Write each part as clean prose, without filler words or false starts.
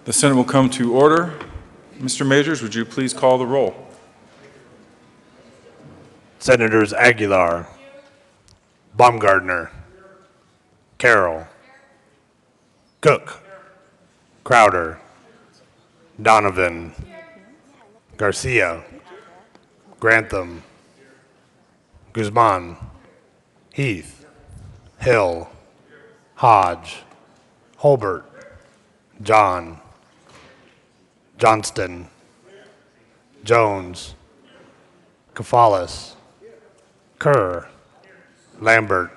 The Senate will come to order. Mr. Majors, would you please call the roll? Senators Aguilar, Baumgardner, Carroll, Cook, Crowder, Donovan, Garcia, Grantham, Guzman, Heath, Hill, Hodge, Holbert, John, Johnston, Jones, Kafalis, Kerr, Lambert,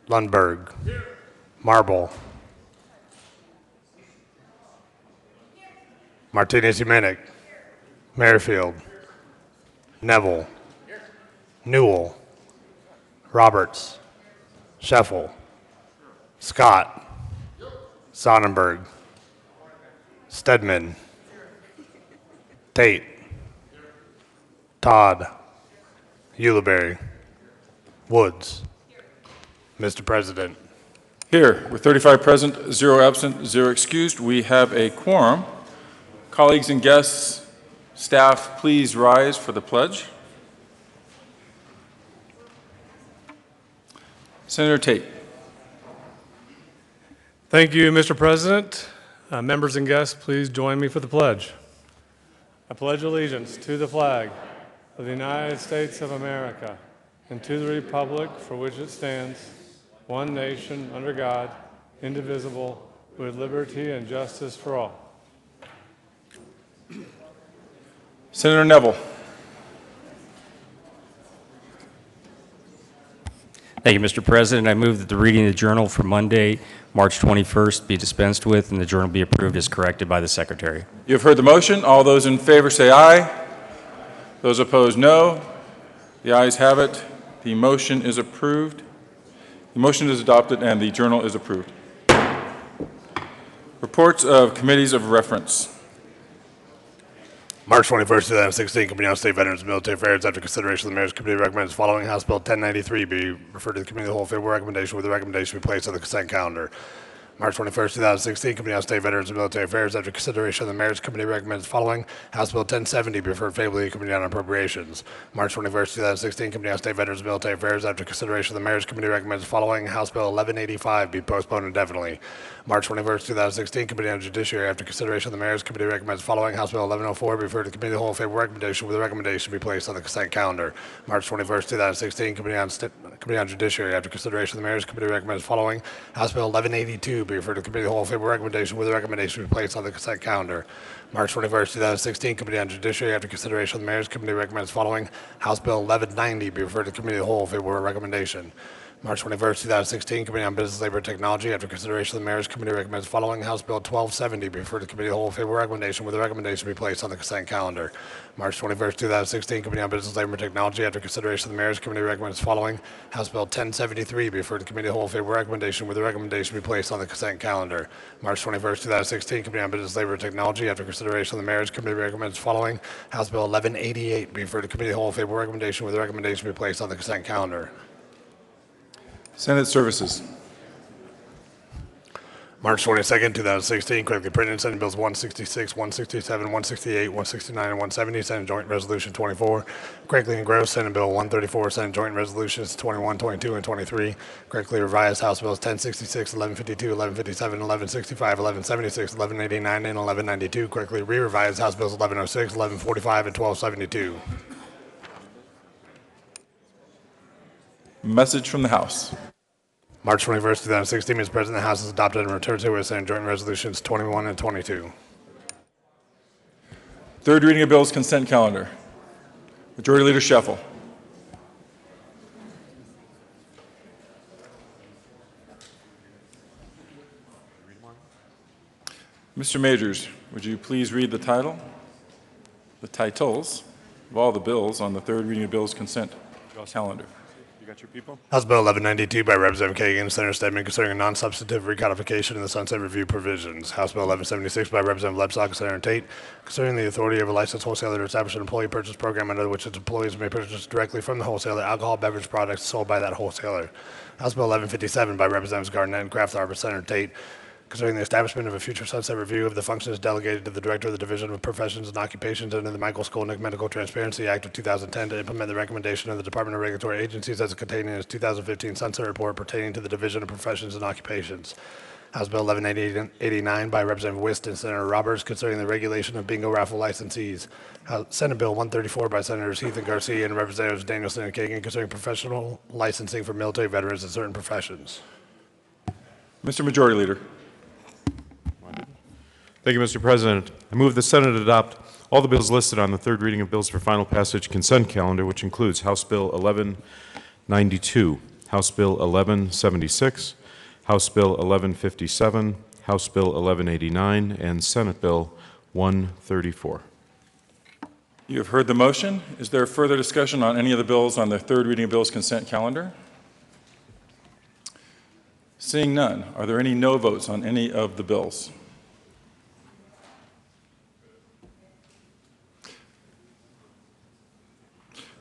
Lundberg, Marble, Martinez-Humanic, Merrifield, Neville, Newell, Roberts, Scheffel, Scott, Sonnenberg, Stedman, Tate, Todd, Ulibarri, Woods. Mr. President, Here, with 35 present, 0 absent, 0 excused, we have a quorum. Colleagues and guests, staff, please rise for the pledge. Senator Tate. Thank you, Mr. President. Members and guests, please join me for the pledge. I pledge allegiance to the flag of the United States of America and to the republic for which it stands, one nation, under God, indivisible, with liberty and justice for all. Senator Neville. Thank you, Mr. President. I move that the reading of the journal for Monday, March 21st be dispensed with and the journal be approved as corrected by the Secretary. You have heard the motion. All those in favor say aye. Those opposed, no. The ayes have it. The motion is approved. The motion is adopted and the journal is approved. Reports of committees of reference. March 21st, 2016, Committee on State Veterans and Military Affairs, after consideration of the Mayor's Committee, recommends following House Bill 1093 be referred to the Committee of the Whole favorable recommendation with the recommendation be placed on the consent calendar. March 21st, 2016, Committee on State Veterans and Military Affairs, after consideration of the Mayor's Committee, recommends following House Bill 1070 be referred favorably to the Committee on Appropriations. March 21st, 2016, Committee on State Veterans and Military Affairs, after consideration of the Mayor's Committee, recommends following House Bill 1185 be postponed indefinitely. March 21st, 2016, Committee on Judiciary, after consideration of the Mayor's Committee, recommends following House Bill 1104 be referred to the Committee of the Whole favorable recommendation with the recommendation be placed on the consent calendar. March 21st, 2016, Committee on Judiciary, after consideration of the Mayor's Committee, recommends following House Bill 1182 be referred to the Committee of the Whole favorable recommendation with the recommendation be placed on the consent calendar. March 21st, 2016, Committee on Judiciary, after consideration of the Mayor's Committee, recommends following House Bill 1190 be referred to the Committee of the Whole favorable recommendation. March 21st, 2016, Committee on Business, Labor, and Technology, after consideration of the Mayor's Committee, recommends following House Bill 1270 be referred to the Committee of the Whole favorable recommendation with the recommendation be placed on the consent calendar. March 21st, 2016, Committee on Business, Labor, and Technology, after consideration of the Mayor's Committee, recommends following House Bill 1073 be referred to the Committee of the Whole favorable recommendation with the recommendation be placed on the consent calendar. March 21st, 2016, Committee on Business, Labor, and Technology, after consideration of the Mayor's Committee, recommends following House Bill 1188 be referred to the Committee of the Whole favorable recommendation with the recommendation be placed on the consent calendar. Senate Services. March 22nd, 2016, critically printed, Senate Bills 166, 167, 168, 169, and 170, Senate Joint Resolution 24. Correctly engrossed, Senate Bill 134, Senate Joint Resolutions 21, 22, and 23. Correctly revised, House Bills 1066, 1152, 1157, 1165, 1176, 1189, and 1192. Correctly re-revised, House Bills 1106, 1145, and 1272. Message from the House. March 21st, 2016, Mr. President, the House has adopted and returned to with Senate Joint Resolutions 21 and 22. Third reading of bills, consent calendar. Majority Leader Scheffel. Mr. Majors, would you please read the titles of all the bills on the third reading of bills consent calendar? You got your people? House Bill 1192 by Representative Kagan, Senator Stedman, concerning a non-substantive recodification of the sunset review provisions. House Bill 1176 by Representative Lebsack and Senator Tate, concerning the authority of a licensed wholesaler to establish an employee purchase program under which its employees may purchase directly from the wholesaler alcohol beverage products sold by that wholesaler. House Bill 1157 by Representatives Garnett and Kraft Harbor, Senator Tate, concerning the establishment of a future sunset review of the functions delegated to the Director of the Division of Professions and Occupations under the Michael Skolnick Medical Transparency Act of 2010 to implement the recommendation of the Department of Regulatory Agencies as contained in its 2015 Sunset Report pertaining to the Division of Professions and Occupations. House Bill 1189 by Representative Wist and Senator Roberts, concerning the regulation of bingo raffle licensees. Senate Bill 134 by Senators Heath and Garcia and Representatives Danielson and Kagan, concerning professional licensing for military veterans in certain professions. Mr. Majority Leader. Thank you, Mr. President. I move the Senate adopt all the bills listed on the third reading of bills for final passage consent calendar, which includes House Bill 1192, House Bill 1176, House Bill 1157, House Bill 1189, and Senate Bill 134. You have heard the motion. Is there further discussion on any of the bills on the third reading of bills consent calendar? Seeing none, are there any no votes on any of the bills?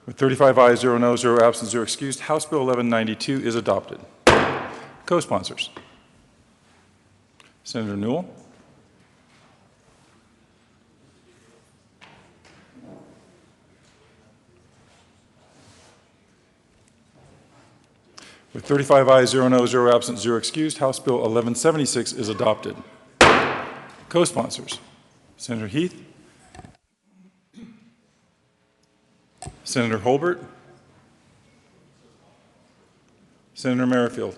With 35 ayes, 0 noes, 0 absent, 0 excused, House Bill 1192 is adopted. Co-sponsors. Senator Newell. With 35 ayes, 0 noes, 0 absent, 0 excused, House Bill 1176 is adopted. Co-sponsors: Senator Heath, Senator Holbert, Senator Merrifield,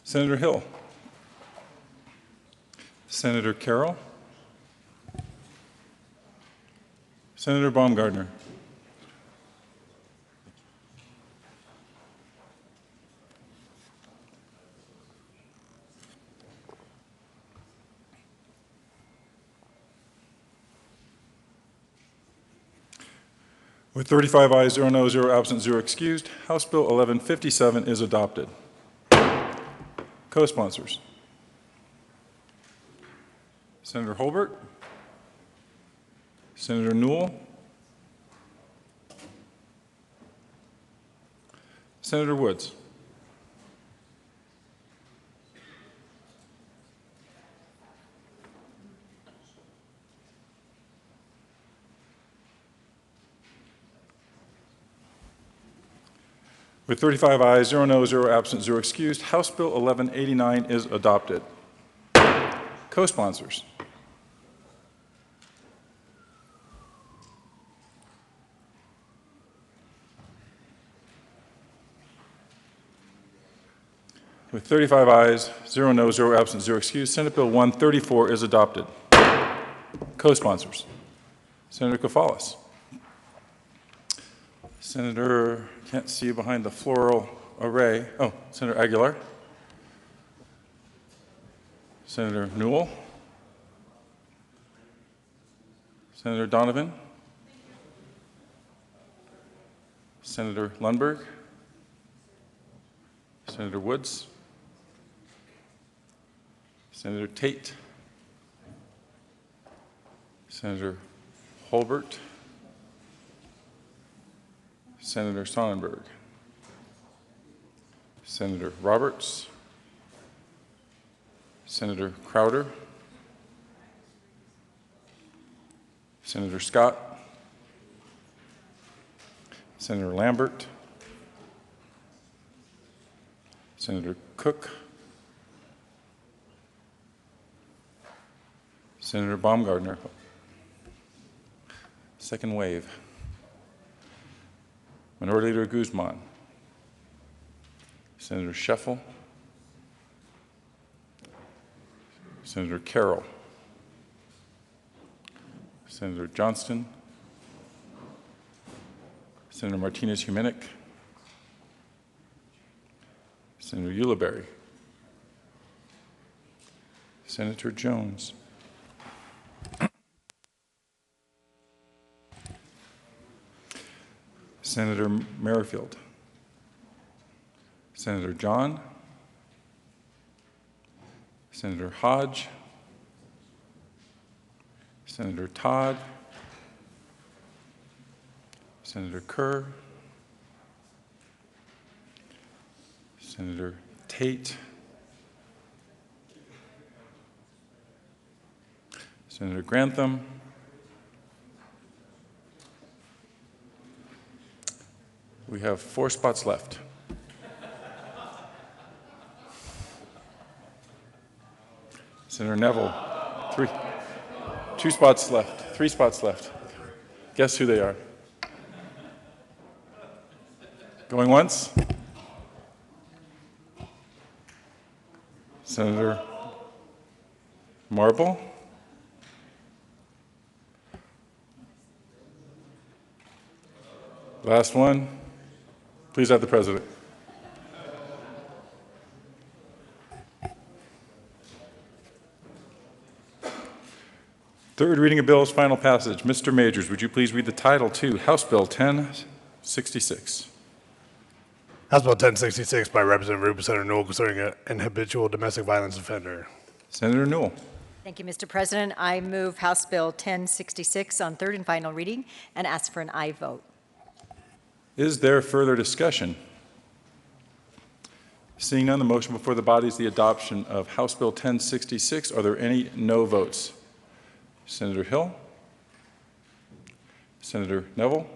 Senator Hill, Senator Carroll, Senator Baumgardner, with 35 ayes, 0 noes, 0 absent, 0 excused, House Bill 1157 is adopted. Co-sponsors: Senator Holbert, Senator Newell, Senator Woods, with 35 ayes, 0 noes, 0 absent, 0 excused, House Bill 1189 is adopted. Co-sponsors: with 35 ayes, 0 noes, 0 absent, 0 excused, Senate Bill 134 is adopted. Co-sponsors: Senator Koufalis, Senator, can't see you behind the floral array. Oh, Senator Aguilar, Senator Newell, Senator Donovan, Senator Lundberg, Senator Woods, Senator Tate, Senator Holbert, Senator Sonnenberg, Senator Roberts, Senator Crowder, Senator Scott, Senator Lambert, Senator Cook, Senator Baumgardner. Second wave. Minority Leader Guzman, Senator Scheffel, Senator Carroll, Senator Johnston, Senator Martinez-Humenick, Senator Ulibarri, Senator Jones, Senator Merrifield, Senator John, Senator Hodge, Senator Todd, Senator Kerr, Senator Tate, Senator Grantham, we have 4 spots left. Senator Neville, 2 spots left, 3 spots left. Guess who they are? Going once? Senator Marble? Last one. Please have the president. Third reading of bills, final passage. Mr. Majors, would you please read the title to House Bill 1066? House Bill 1066 by Representative Rubin, Senator Newell, concerning an habitual domestic violence offender. Senator Newell. Thank you, Mr. President. I move House Bill 1066 on third and final reading and ask for an aye vote. Is there further discussion? Seeing none, the motion before the body is the adoption of House Bill 1066. Are there any no votes? Senator Hill? Senator Neville?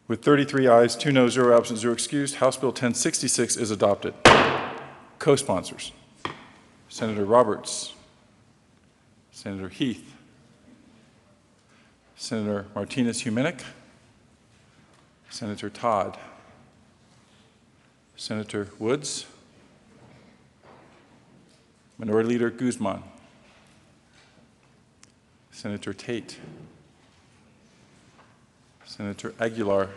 With 33 ayes, 2 noes, 0 absent, 0 excused, House Bill 1066 is adopted. Co-sponsors: Senator Roberts, Senator Heath, Senator Martinez-Humenick, Senator Todd, Senator Woods, Minority Leader Guzman, Senator Tate, Senator Aguilar,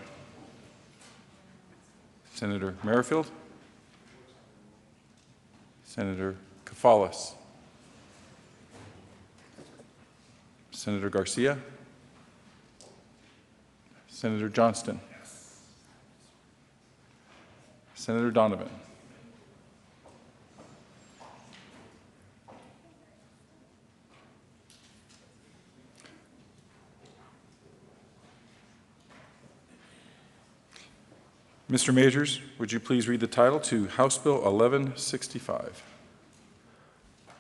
Senator Merrifield, Senator Kafalis, Senator Garcia, Senator Johnston, Senator Donovan, Mr. Majors, would you please read the title to House Bill 1165?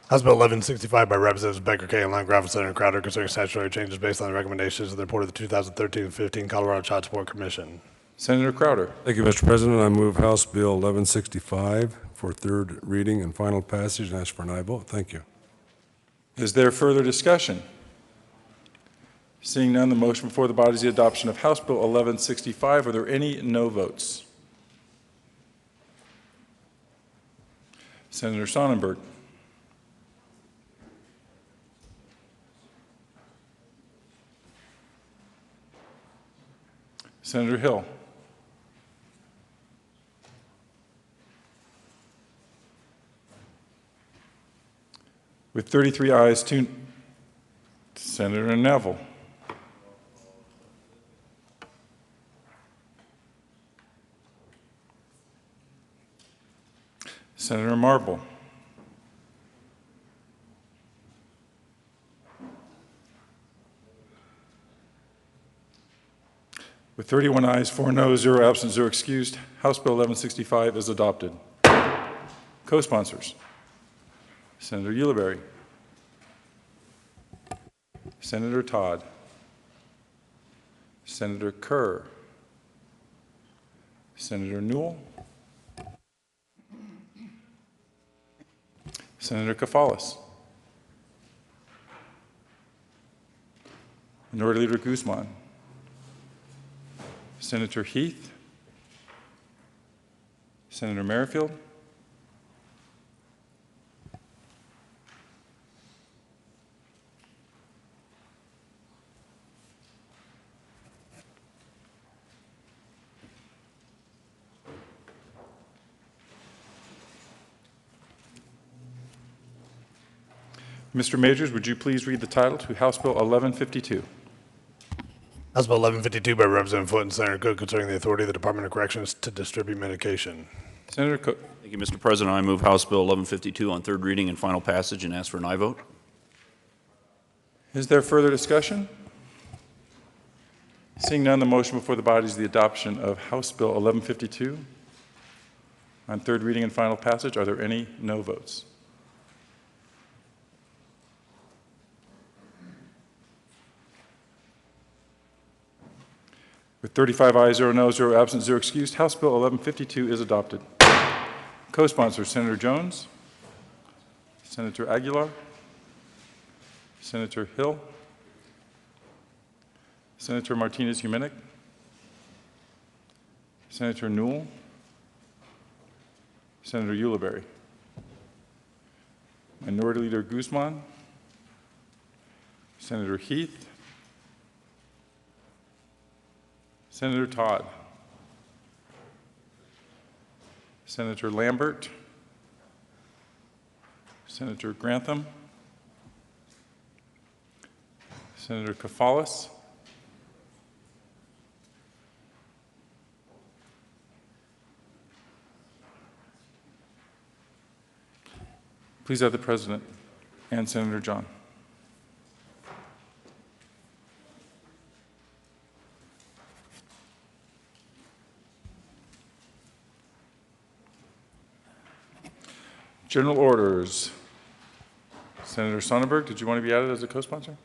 House Bill 1165 by Representatives Becker, Kay, and Landgraf, and Senator Crowder concerning statutory changes based on the recommendations of the report of the 2013-15 Colorado Child Support Commission. Senator Crowder. Thank you, Mr. President. I move House Bill 1165 for third reading and final passage and ask for an aye vote. Thank you. Is there further discussion? Seeing none, the motion before the body is the adoption of House Bill 1165. Are there any no votes? Senator Sonnenberg. Senator Hill. With 33 ayes, 2, Senator Neville. Senator Marble. With 31 ayes, 4 noes, 0 absent, 0 excused, House Bill 1165 is adopted. Co-sponsors: Senator Ulibarri, Senator Todd, Senator Kerr, Senator Newell, Senator Kafalis, Minority Leader Guzman, Senator Heath, Senator Merrifield, Mr. Majors, would you please read the title to House Bill 1152? House Bill 1152 by Representative Foot and Senator Cook concerning the authority of the Department of Corrections to distribute medication. Senator Cook. Thank you, Mr. President. I move House Bill 1152 on third reading and final passage and ask for an aye vote. Is there further discussion? Seeing none, the motion before the body is the adoption of House Bill 1152 on third reading and final passage. Are there any no votes? With 35 ayes, 0 noes, 0 absent, 0 excused, House Bill 1152 is adopted. Co-sponsors: Senator Jones, Senator Aguilar, Senator Hill, Senator Martinez-Humenick, Senator Newell, Senator Ulibarri, Minority Leader Guzman, Senator Heath, Senator Todd, Senator Lambert, Senator Grantham, Senator Kafalis, please have the President and Senator John. General orders. Senator Sonnenberg, did you want to be added as a co-sponsor?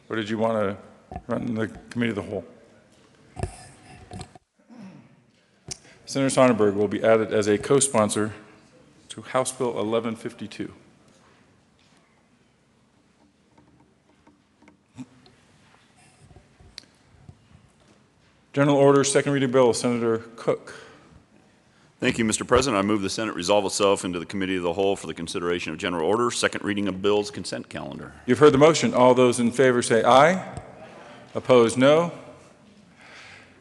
Or did you want to run the committee of the whole? Senator Sonnenberg will be added as a co-sponsor to House Bill 1152. General order, second reading bill, Senator Cook. Thank you, Mr. President. I move the Senate resolve itself into the committee of the whole for the consideration of general order, second reading of bills, consent calendar. You've heard the motion. All those in favor say aye. Opposed, no.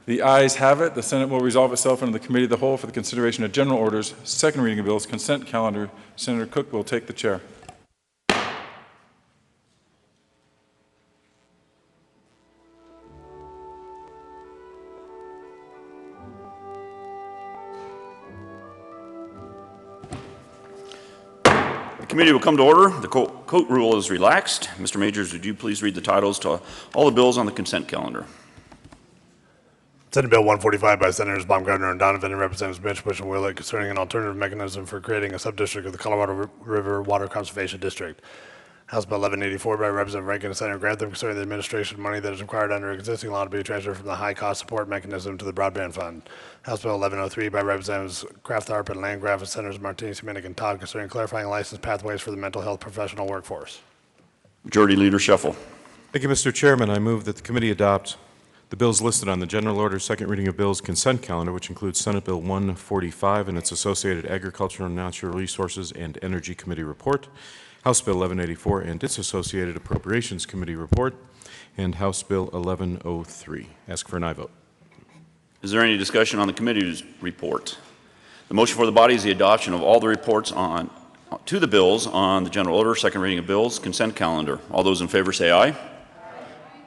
The ayes have it. The Senate will resolve itself into the committee of the whole for the consideration of general orders, second reading of bills, consent calendar. Senator Cook will take the chair. The committee will come to order. The coat rule is relaxed. Mr. Majors, would you please read the titles to all the bills on the consent calendar? Senate Bill 145 by Senators Baumgartner and Donovan and Representatives Mitch, Bush, and Willett concerning an alternative mechanism for creating a subdistrict of the Colorado River Water Conservation District. House Bill 1184 by Representative Rankin and Senator Grantham concerning the administration of money that is required under existing law to be transferred from the high cost support mechanism to the broadband fund. House Bill 1103 by Representatives Kraft-Tharp and Landgraf and Senators Martinez, Dominic, and Todd concerning clarifying license pathways for the mental health professional workforce. Majority Leader Shuffle. Thank you, Mr. Chairman. I move that the committee adopt the bills listed on the general order second reading of bills consent calendar, which includes Senate Bill 145 and its associated Agricultural and Natural Resources and Energy Committee report, House Bill 1184 and its associated Appropriations Committee report, and House Bill 1103. Ask for an aye vote. Is there any discussion on the committee's report? The motion for the body is the adoption of all the reports to the bills on the general order, second reading of bills, consent calendar. All those in favor say aye.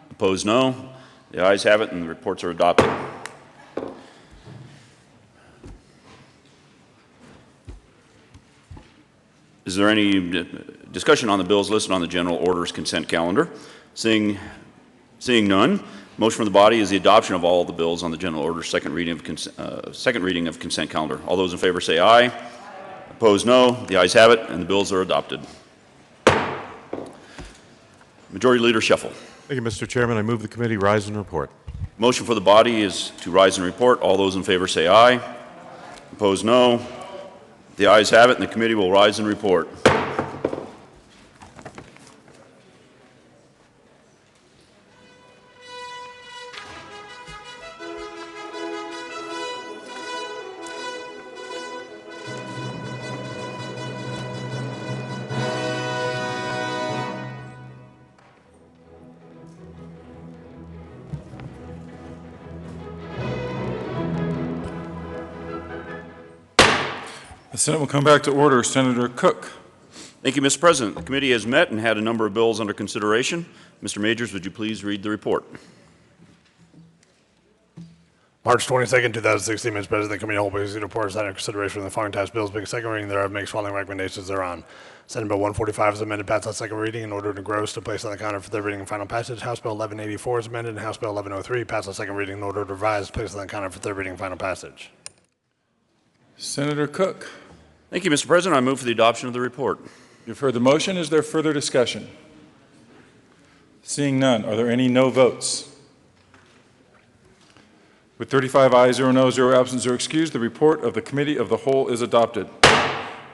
Opposed, no. The ayes have it, and the reports are adopted. Is there any discussion on the bills listed on the general orders consent calendar? Seeing none, motion from the body is the adoption of all the bills on the general order second reading of consent calendar. All those in favor say aye. Opposed, no. The ayes have it, and the bills are adopted. Majority Leader Shuffle. Thank you, Mr. Chairman. I move the committee rise and report. Motion for the body is to rise and report. All those in favor say aye. Opposed, no. The ayes have it, and the committee will rise and report. The Senate will come back to order. Senator Cook. Thank you, Mr. President. The committee has met and had a number of bills under consideration. Mr. Majors, would you please read the report? March 22nd, 2016, Mr. President, the committee holds a report is under consideration of the following tax bills, being second reading thereof, makes following recommendations thereon. Senate Bill 145 is amended, passed on second reading in order to gross to place on the counter for third reading and final passage. House Bill 1184 is amended, and House Bill 1103 passed on second reading in order to revise, place on the counter for third reading and final passage. Senator Cook. Thank you, Mr. President. I move for the adoption of the report. You've heard the motion. Is there further discussion? Seeing none, are there any no votes? With 35 ayes, 0 no, 0 absent, 0 excused, the report of the Committee of the Whole is adopted.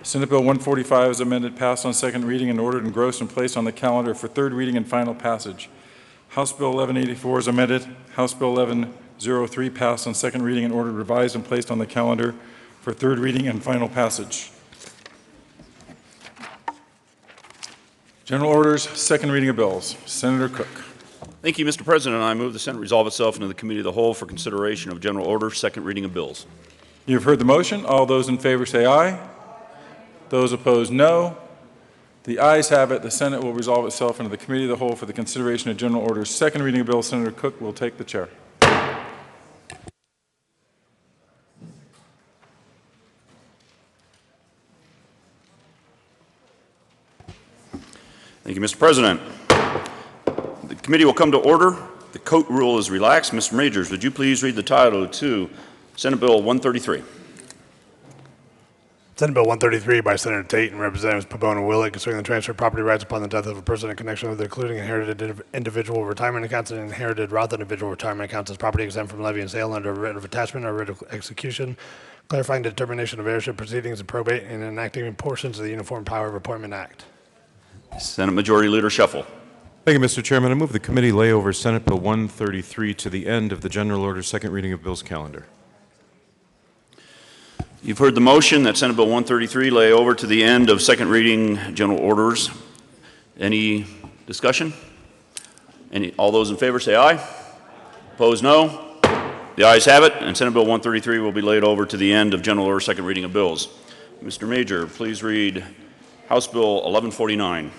Senate Bill 145 is amended, passed on second reading, and ordered engrossed and placed on the calendar for third reading and final passage. House Bill 1184 is amended. House Bill 1103 passed on second reading and ordered revised and placed on the calendar for third reading and final passage. General orders, second reading of bills. Senator Cook. Thank you, Mr. President. I move the Senate resolve itself into the Committee of the Whole for consideration of general order, second reading of bills. You've heard the motion. All those in favor say aye. Those opposed, no. The ayes have it. The Senate will resolve itself into the Committee of the Whole for the consideration of general orders, second reading of bills. Senator Cook will take the chair. Thank you, Mr. President. The committee will come to order. The coat rule is relaxed. Mr. Majors, would you please read the title to Senate Bill 133? Senate Bill 133 by Senator Tate and Representatives Pabon and Willett concerning the transfer of property rights upon the death of a person in connection with including inherited individual retirement accounts and inherited Roth individual retirement accounts as property exempt from levy and sale under a writ of attachment or writ of execution, clarifying the determination of heirship proceedings and probate, and enacting portions of the Uniform Power of Appointment Act. Senate Majority Leader Shuffle. Thank you, Mr. Chairman. I move the committee lay over Senate Bill 133 to the end of the general order second reading of bills calendar. You've heard the motion that Senate Bill 133 lay over to the end of second reading general orders. Any discussion? All those in favor say aye. Opposed, no. The ayes have it, and Senate Bill 133 will be laid over to the end of general order second reading of bills. Mr. Major, please read House Bill 1149.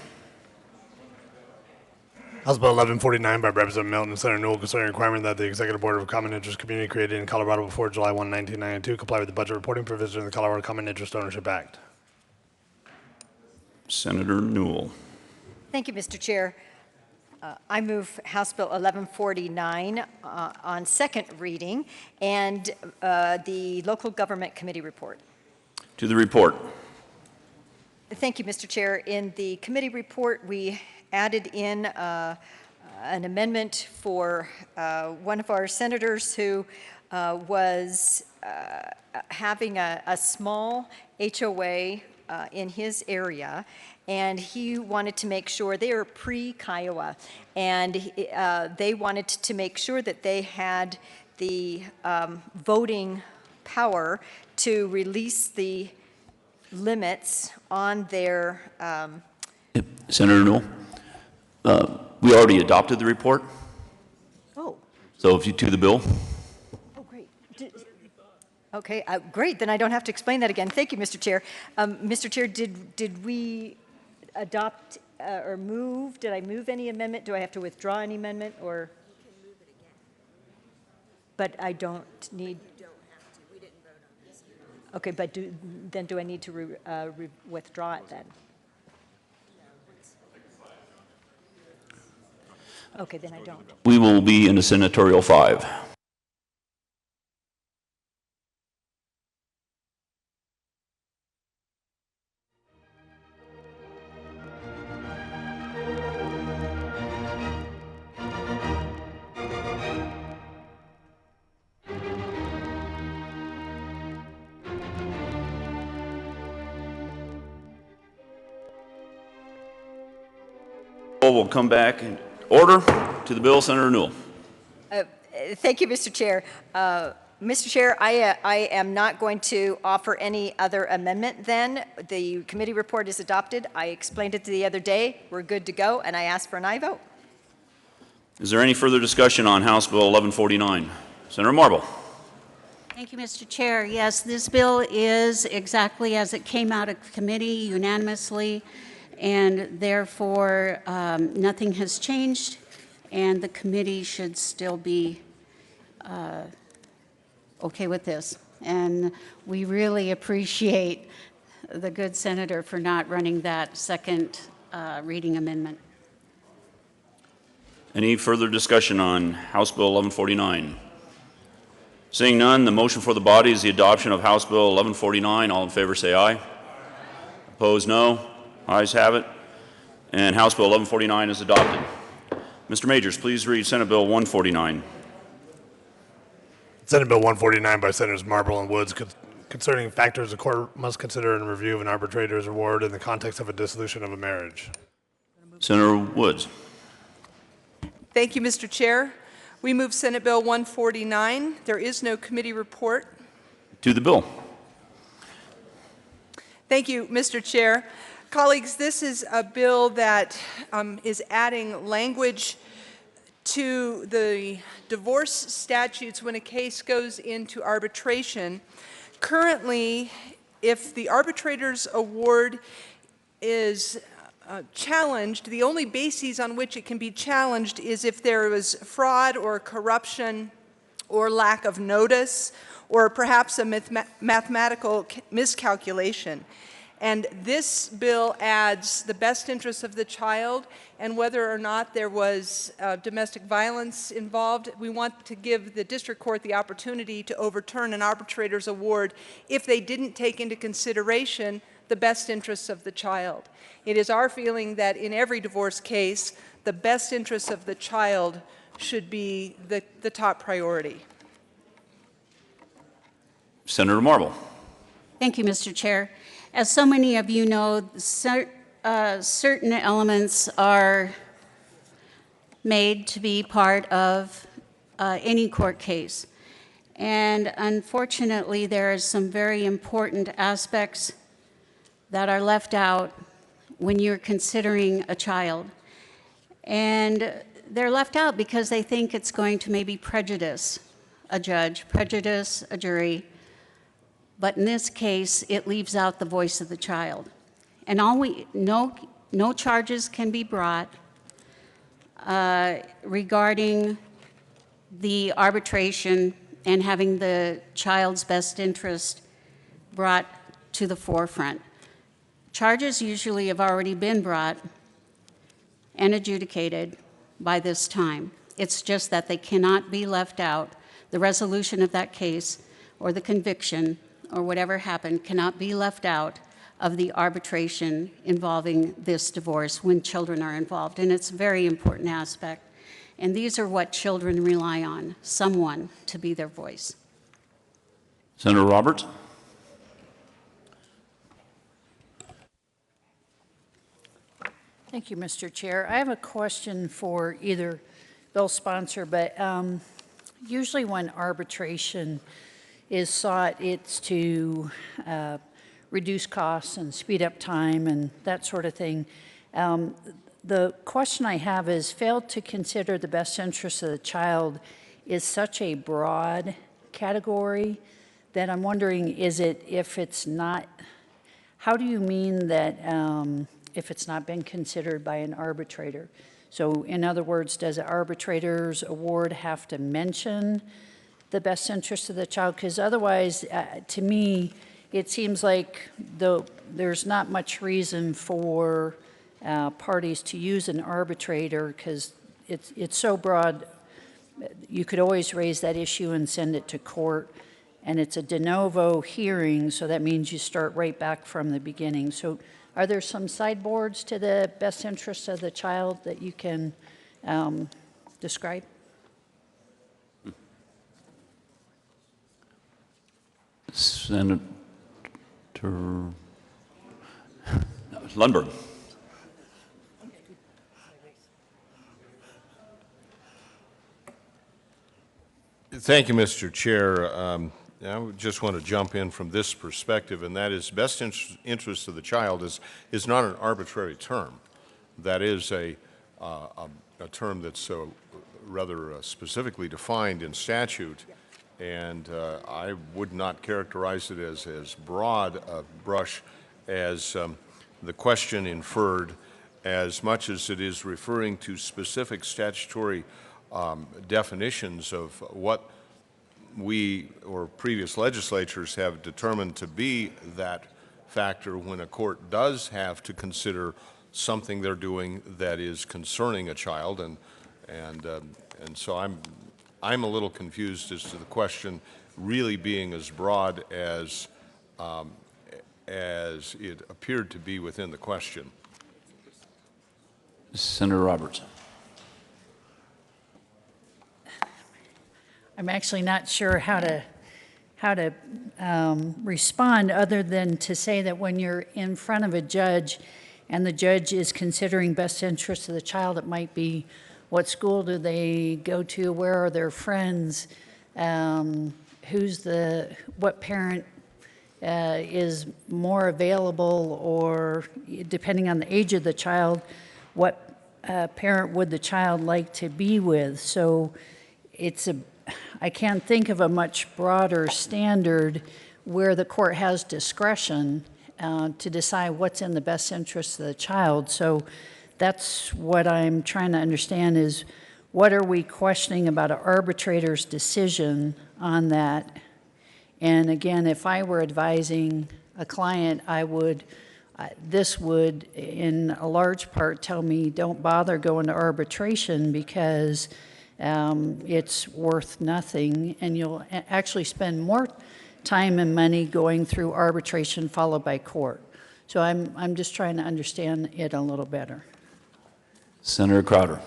House Bill 1149 by Representative Milton and Senator Newell concerning a requirement that the Executive Board of Common Interest Community created in Colorado before July 1, 1992 comply with the budget reporting provision of the Colorado Common Interest Ownership Act. Senator Newell. Thank you, Mr. Chair. I move House Bill 1149 on second reading and the Local Government Committee report. To the report. Thank you, Mr. Chair. In the committee report, we added in an amendment for one of our senators who was having a small HOA in his area, and he wanted to make sure, they are pre-Kiowa, and they wanted to make sure that they had the voting power to release the limits on their Senator Newell, we already adopted the report, Oh, so if you to the bill. oh, great. Okay, great, then I don't have to explain that again. Thank you, Mr. Chair. Mr. Chair, did we adopt or move, did I move any amendment? Do I have to withdraw any amendment, or? You can move it again. But I don't need? You don't have to, we didn't vote on this. Okay, but then do I need to withdraw it then? Okay, then I don't. We will be into Senatorial 5. We'll come back in order to the bill. Senator Newell. Thank you, Mr. Chair. Mr. Chair, I am not going to offer any other amendment then. The committee report is adopted. I explained it the other day. We're good to go, and I ask for an aye vote. Is there any further discussion on House Bill 1149? Senator Marble. Thank you, Mr. Chair. Yes, this bill is exactly as it came out of committee unanimously, and therefore nothing has changed, and the committee should still be okay with this. And we really appreciate the good senator for not running that second reading amendment. Any further discussion on House Bill 1149? Seeing none, the motion for the body is the adoption of House Bill 1149. All in favor say aye. Opposed, no. Ayes have it. And House Bill 1149 is adopted. Mr. Majors, please read Senate Bill 149. Senate Bill 149 by Senators Marble and Woods concerning factors the court must consider in review of an arbitrator's award in the context of a dissolution of a marriage. Senator Woods. Thank you, Mr. Chair. We move Senate Bill 149. There is no committee report. To the bill. Thank you, Mr. Chair. Colleagues, this is a bill that is adding language to the divorce statutes when a case goes into arbitration. Currently, if the arbitrator's award is challenged, the only bases on which it can be challenged is if there was fraud or corruption or lack of notice or perhaps a mathematical miscalculation. And this bill adds the best interests of the child, and whether or not there was domestic violence involved, we want to give the district court the opportunity to overturn an arbitrator's award if they didn't take into consideration the best interests of the child. It is our feeling that in every divorce case, the best interests of the child should be the top priority. Senator Marble. Thank you, Mr. Chair. As so many of you know, certain elements are made to be part of any court case. And unfortunately, there are some very important aspects that are left out when you're considering a child. And they're left out because they think it's going to maybe prejudice a judge, prejudice a jury. But in this case, it leaves out the voice of the child. And no charges can be brought regarding the arbitration and having the child's best interest brought to the forefront. Charges usually have already been brought and adjudicated by this time. It's just that they cannot be left out. The resolution of that case or the conviction or whatever happened cannot be left out of the arbitration involving this divorce when children are involved. And it's a very important aspect. And these are what children rely on, someone to be their voice. Senator Roberts. Thank you, Mr. Chair. I have a question for either bill sponsor, but usually when arbitration is sought, it's to reduce costs and speed up time and that sort of thing. The question I have is, failed to consider the best interest of the child is such a broad category that I'm wondering, is it, if it's not, how do you mean that if it's not been considered by an arbitrator? So in other words, does an arbitrator's award have to mention the best interest of the child? Because otherwise, to me, it seems like there's not much reason for parties to use an arbitrator because it's so broad. You could always raise that issue and send it to court, and it's a de novo hearing, so that means you start right back from the beginning. So are there some sideboards to the best interest of the child that you can describe? Senator Lundberg. Thank you, Mr. Chair. I would just want to jump in from this perspective, and that is best interest of the child is not an arbitrary term. That is a term that's rather specifically defined in statute, and I would not characterize it as broad a brush as the question inferred, as much as it is referring to specific statutory definitions of what we or previous legislatures have determined to be that factor when a court does have to consider something they're doing that is concerning a child, and so I'm a little confused as to the question really being as broad as it appeared to be within the question. Senator Roberts. I'm actually not sure how to respond other than to say that when you're in front of a judge and the judge is considering best interest of the child, it might be what school do they go to, where are their friends, what parent is more available, or depending on the age of the child, what parent would the child like to be with. So I can't think of a much broader standard where the court has discretion to decide what's in the best interest of the child. So that's what I'm trying to understand is, what are we questioning about an arbitrator's decision on that? And again, if I were advising a client, I would this would, in a large part, tell me don't bother going to arbitration because it's worth nothing, and you'll actually spend more time and money going through arbitration followed by court. So I'm just trying to understand it a little better. Senator Crowder.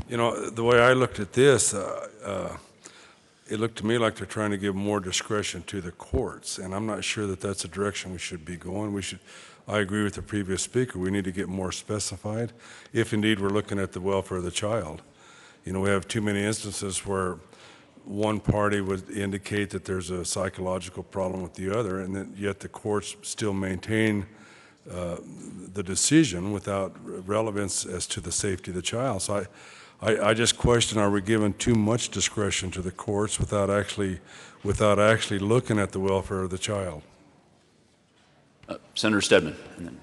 You know, the way I looked at this, it looked to me like they're trying to give more discretion to the courts, and I'm not sure that that's the direction we should be going. I agree with the previous speaker, we need to get more specified, if indeed we're looking at the welfare of the child. You know, we have too many instances where one party would indicate that there's a psychological problem with the other, and that yet the courts still maintain the decision without relevance as to the safety of the child. So I just question, are we giving too much discretion to the courts without actually looking at the welfare of the child? Senator Stedman. And then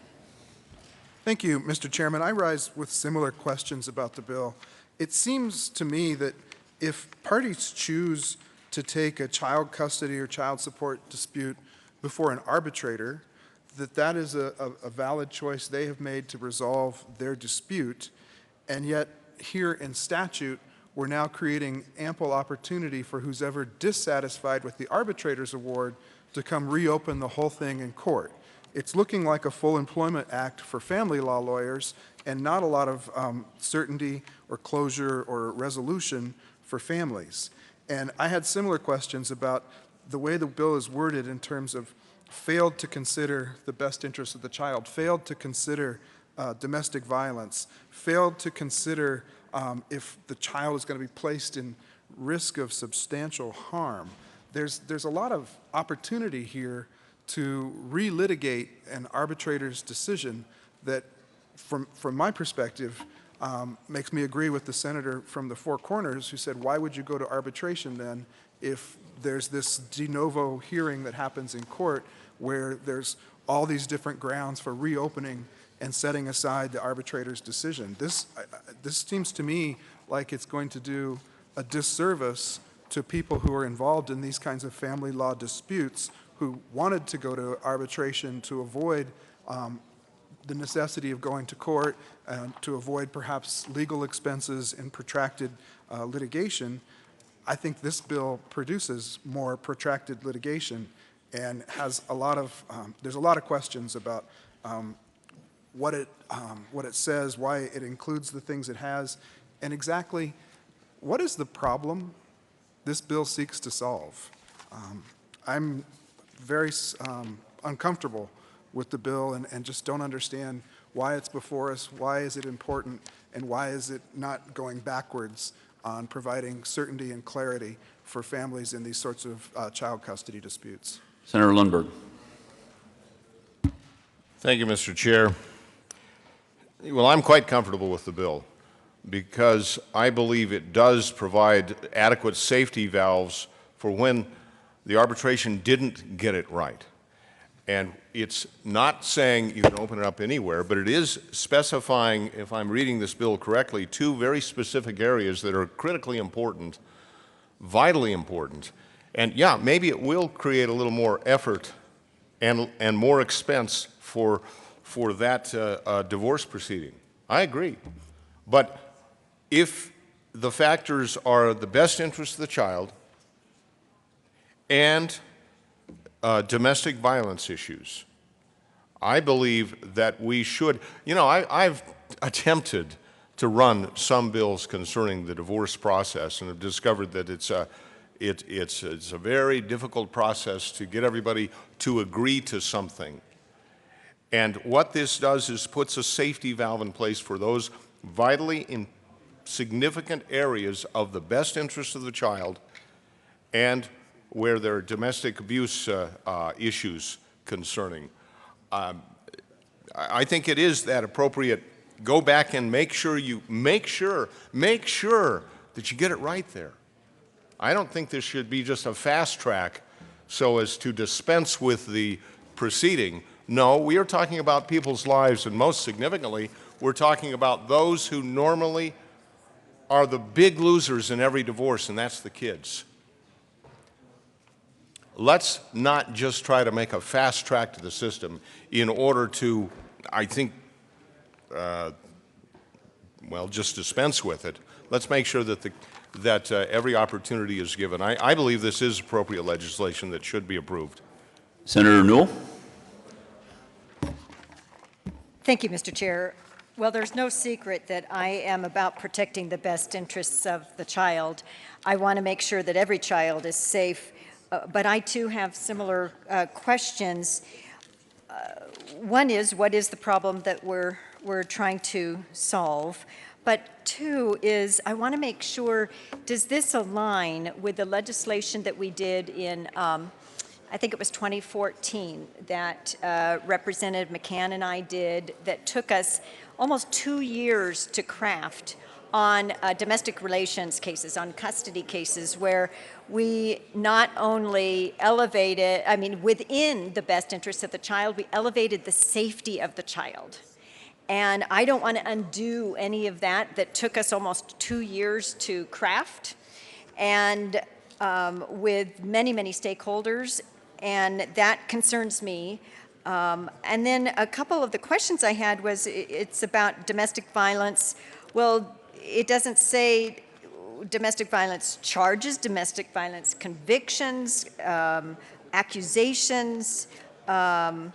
Thank you, Mr. Chairman. I rise with similar questions about the bill. It seems to me that if parties choose to take a child custody or child support dispute before an arbitrator, that is a valid choice they have made to resolve their dispute, and yet here in statute, we're now creating ample opportunity for who's ever dissatisfied with the arbitrator's award to come reopen the whole thing in court. It's looking like a full employment act for family law lawyers and not a lot of certainty or closure or resolution for families. And I had similar questions about the way the bill is worded in terms of failed to consider the best interest of the child, failed to consider domestic violence, failed to consider if the child is going to be placed in risk of substantial harm. There's a lot of opportunity here to relitigate an arbitrator's decision that, from my perspective, makes me agree with the senator from the Four Corners who said, why would you go to arbitration then if there's this de novo hearing that happens in court where there's all these different grounds for reopening and setting aside the arbitrator's decision. This seems to me like it's going to do a disservice to people who are involved in these kinds of family law disputes who wanted to go to arbitration to avoid the necessity of going to court and to avoid perhaps legal expenses and protracted litigation. I think this bill produces more protracted litigation and has a lot of, there's a lot of questions about what it says, why it includes the things it has, and exactly what is the problem this bill seeks to solve. I'm very uncomfortable with the bill and just don't understand why it's before us, why is it important, and why is it not going backwards on providing certainty and clarity for families in these sorts of child custody disputes. Senator Lundberg. Thank you, Mr. Chair. Well, I'm quite comfortable with the bill because I believe it does provide adequate safety valves for when the arbitration didn't get it right. And it's not saying you can open it up anywhere, but it is specifying, if I'm reading this bill correctly, two very specific areas that are critically important, vitally important. And yeah, maybe it will create a little more effort and more expense for that divorce proceeding. I agree. But if the factors are the best interest of the child and domestic violence issues, I believe that we should, you know, I've attempted to run some bills concerning the divorce process and have discovered that it's a very difficult process to get everybody to agree to something. And what this does is puts a safety valve in place for those vitally significant areas of the best interest of the child and where there are domestic abuse issues concerning. I think it is that appropriate. Go back and make sure that you get it right there. I don't think this should be just a fast track so as to dispense with the proceeding. No, we are talking about people's lives, and most significantly, we're talking about those who normally are the big losers in every divorce, and that's the kids. let's not just try to make a fast track to the system in order to, I think, well, just dispense with it. Let's make sure that every opportunity is given. I believe this is appropriate legislation that should be approved. Senator Newell? Thank you, Mr. Chair. Well, there's no secret that I am about protecting the best interests of the child. I want to make sure that every child is safe, but I too have similar questions. One is, what is the problem that we're trying to solve? But two is, I want to make sure, does this align with the legislation that we did in, I think it was 2014, that Representative McCann and I did, that took us almost 2 years to craft on domestic relations cases, on custody cases, where we not only elevated, I mean, within the best interests of the child, we elevated the safety of the child. And I don't want to undo any of that took us almost 2 years to craft, and with many, many stakeholders, and that concerns me. And then a couple of the questions I had was, it's about domestic violence. Well, it doesn't say domestic violence charges, domestic violence convictions, accusations. And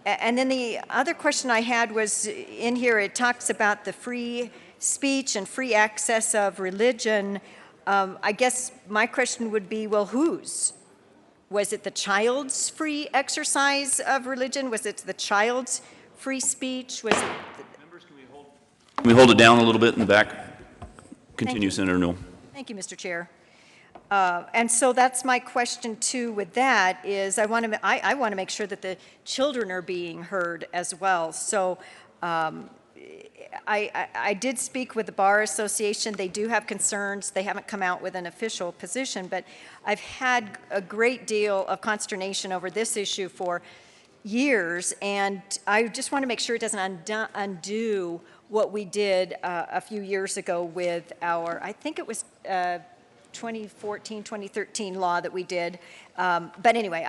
then the other question I had was, in here it talks about the free speech and free access of religion. I guess my question would be, well, whose? Was it the child's free exercise of religion? Was it the child's free speech? Was it? Members, can we hold it down a little bit in the back? Continue, Senator Newell. Thank you, Mr. Chair. And so that's my question too with that is I want to make sure that the children are being heard as well. So I did speak with the Bar Association. They do have concerns. They haven't come out with an official position, but I've had a great deal of consternation over this issue for years, and I just want to make sure it doesn't undo what we did a few years ago with our, I think it was 2014, 2013 law that we did. But anyway,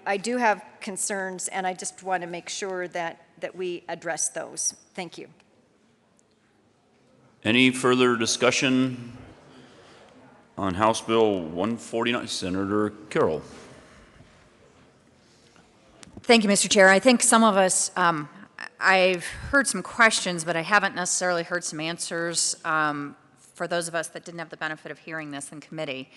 I do have concerns, and I just want to make sure that we address those. Thank you. Any further discussion on House Bill 149? Senator Carroll. Thank you, Mr. Chair. I think some of us, I've heard some questions, but I haven't necessarily heard some answers for those of us that didn't have the benefit of hearing this in committee.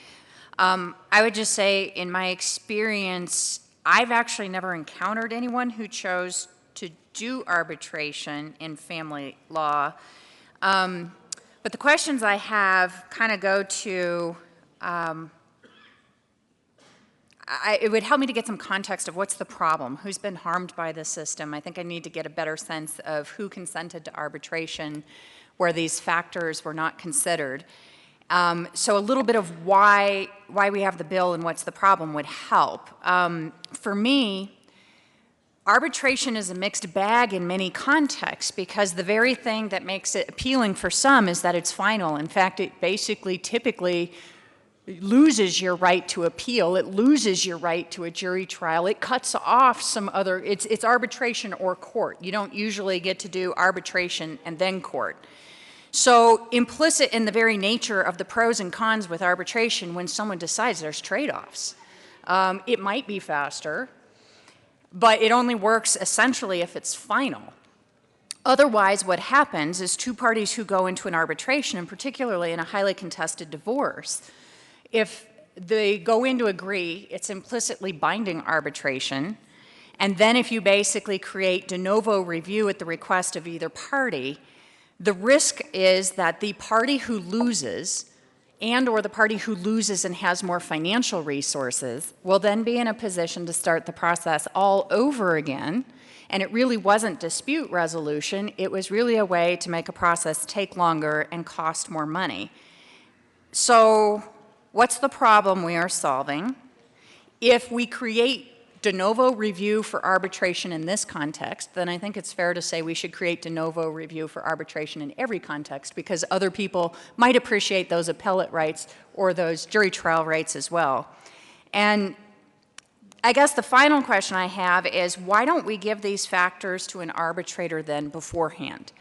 I would just say, in my experience, I've actually never encountered anyone who chose to do arbitration in family law. But the questions I have kind of go to, it would help me to get some context of what's the problem, who's been harmed by this system. I think I need to get a better sense of who consented to arbitration where these factors were not considered. So a little bit of why we have the bill and what's the problem would help. For me, arbitration is a mixed bag in many contexts because the very thing that makes it appealing for some is that it's final. In fact, it basically typically loses your right to appeal. It loses your right to a jury trial. It cuts off some other, it's arbitration or court. You don't usually get to do arbitration and then court. So implicit in the very nature of the pros and cons with arbitration, when someone decides, there's trade-offs. It might be faster, but it only works essentially if it's final. Otherwise, what happens is two parties who go into an arbitration, and particularly in a highly contested divorce, if they go in to agree, it's implicitly binding arbitration, and then if you basically create de novo review at the request of either party, the risk is that the party who loses and or the party who loses and has more financial resources will then be in a position to start the process all over again. And it really wasn't dispute resolution. It was really a way to make a process take longer and cost more money. So what's the problem we are solving? If we create de novo review for arbitration in this context, then I think it's fair to say we should create de novo review for arbitration in every context because other people might appreciate those appellate rights or those jury trial rights as well. And I guess the final question I have is, why don't we give these factors to an arbitrator then beforehand?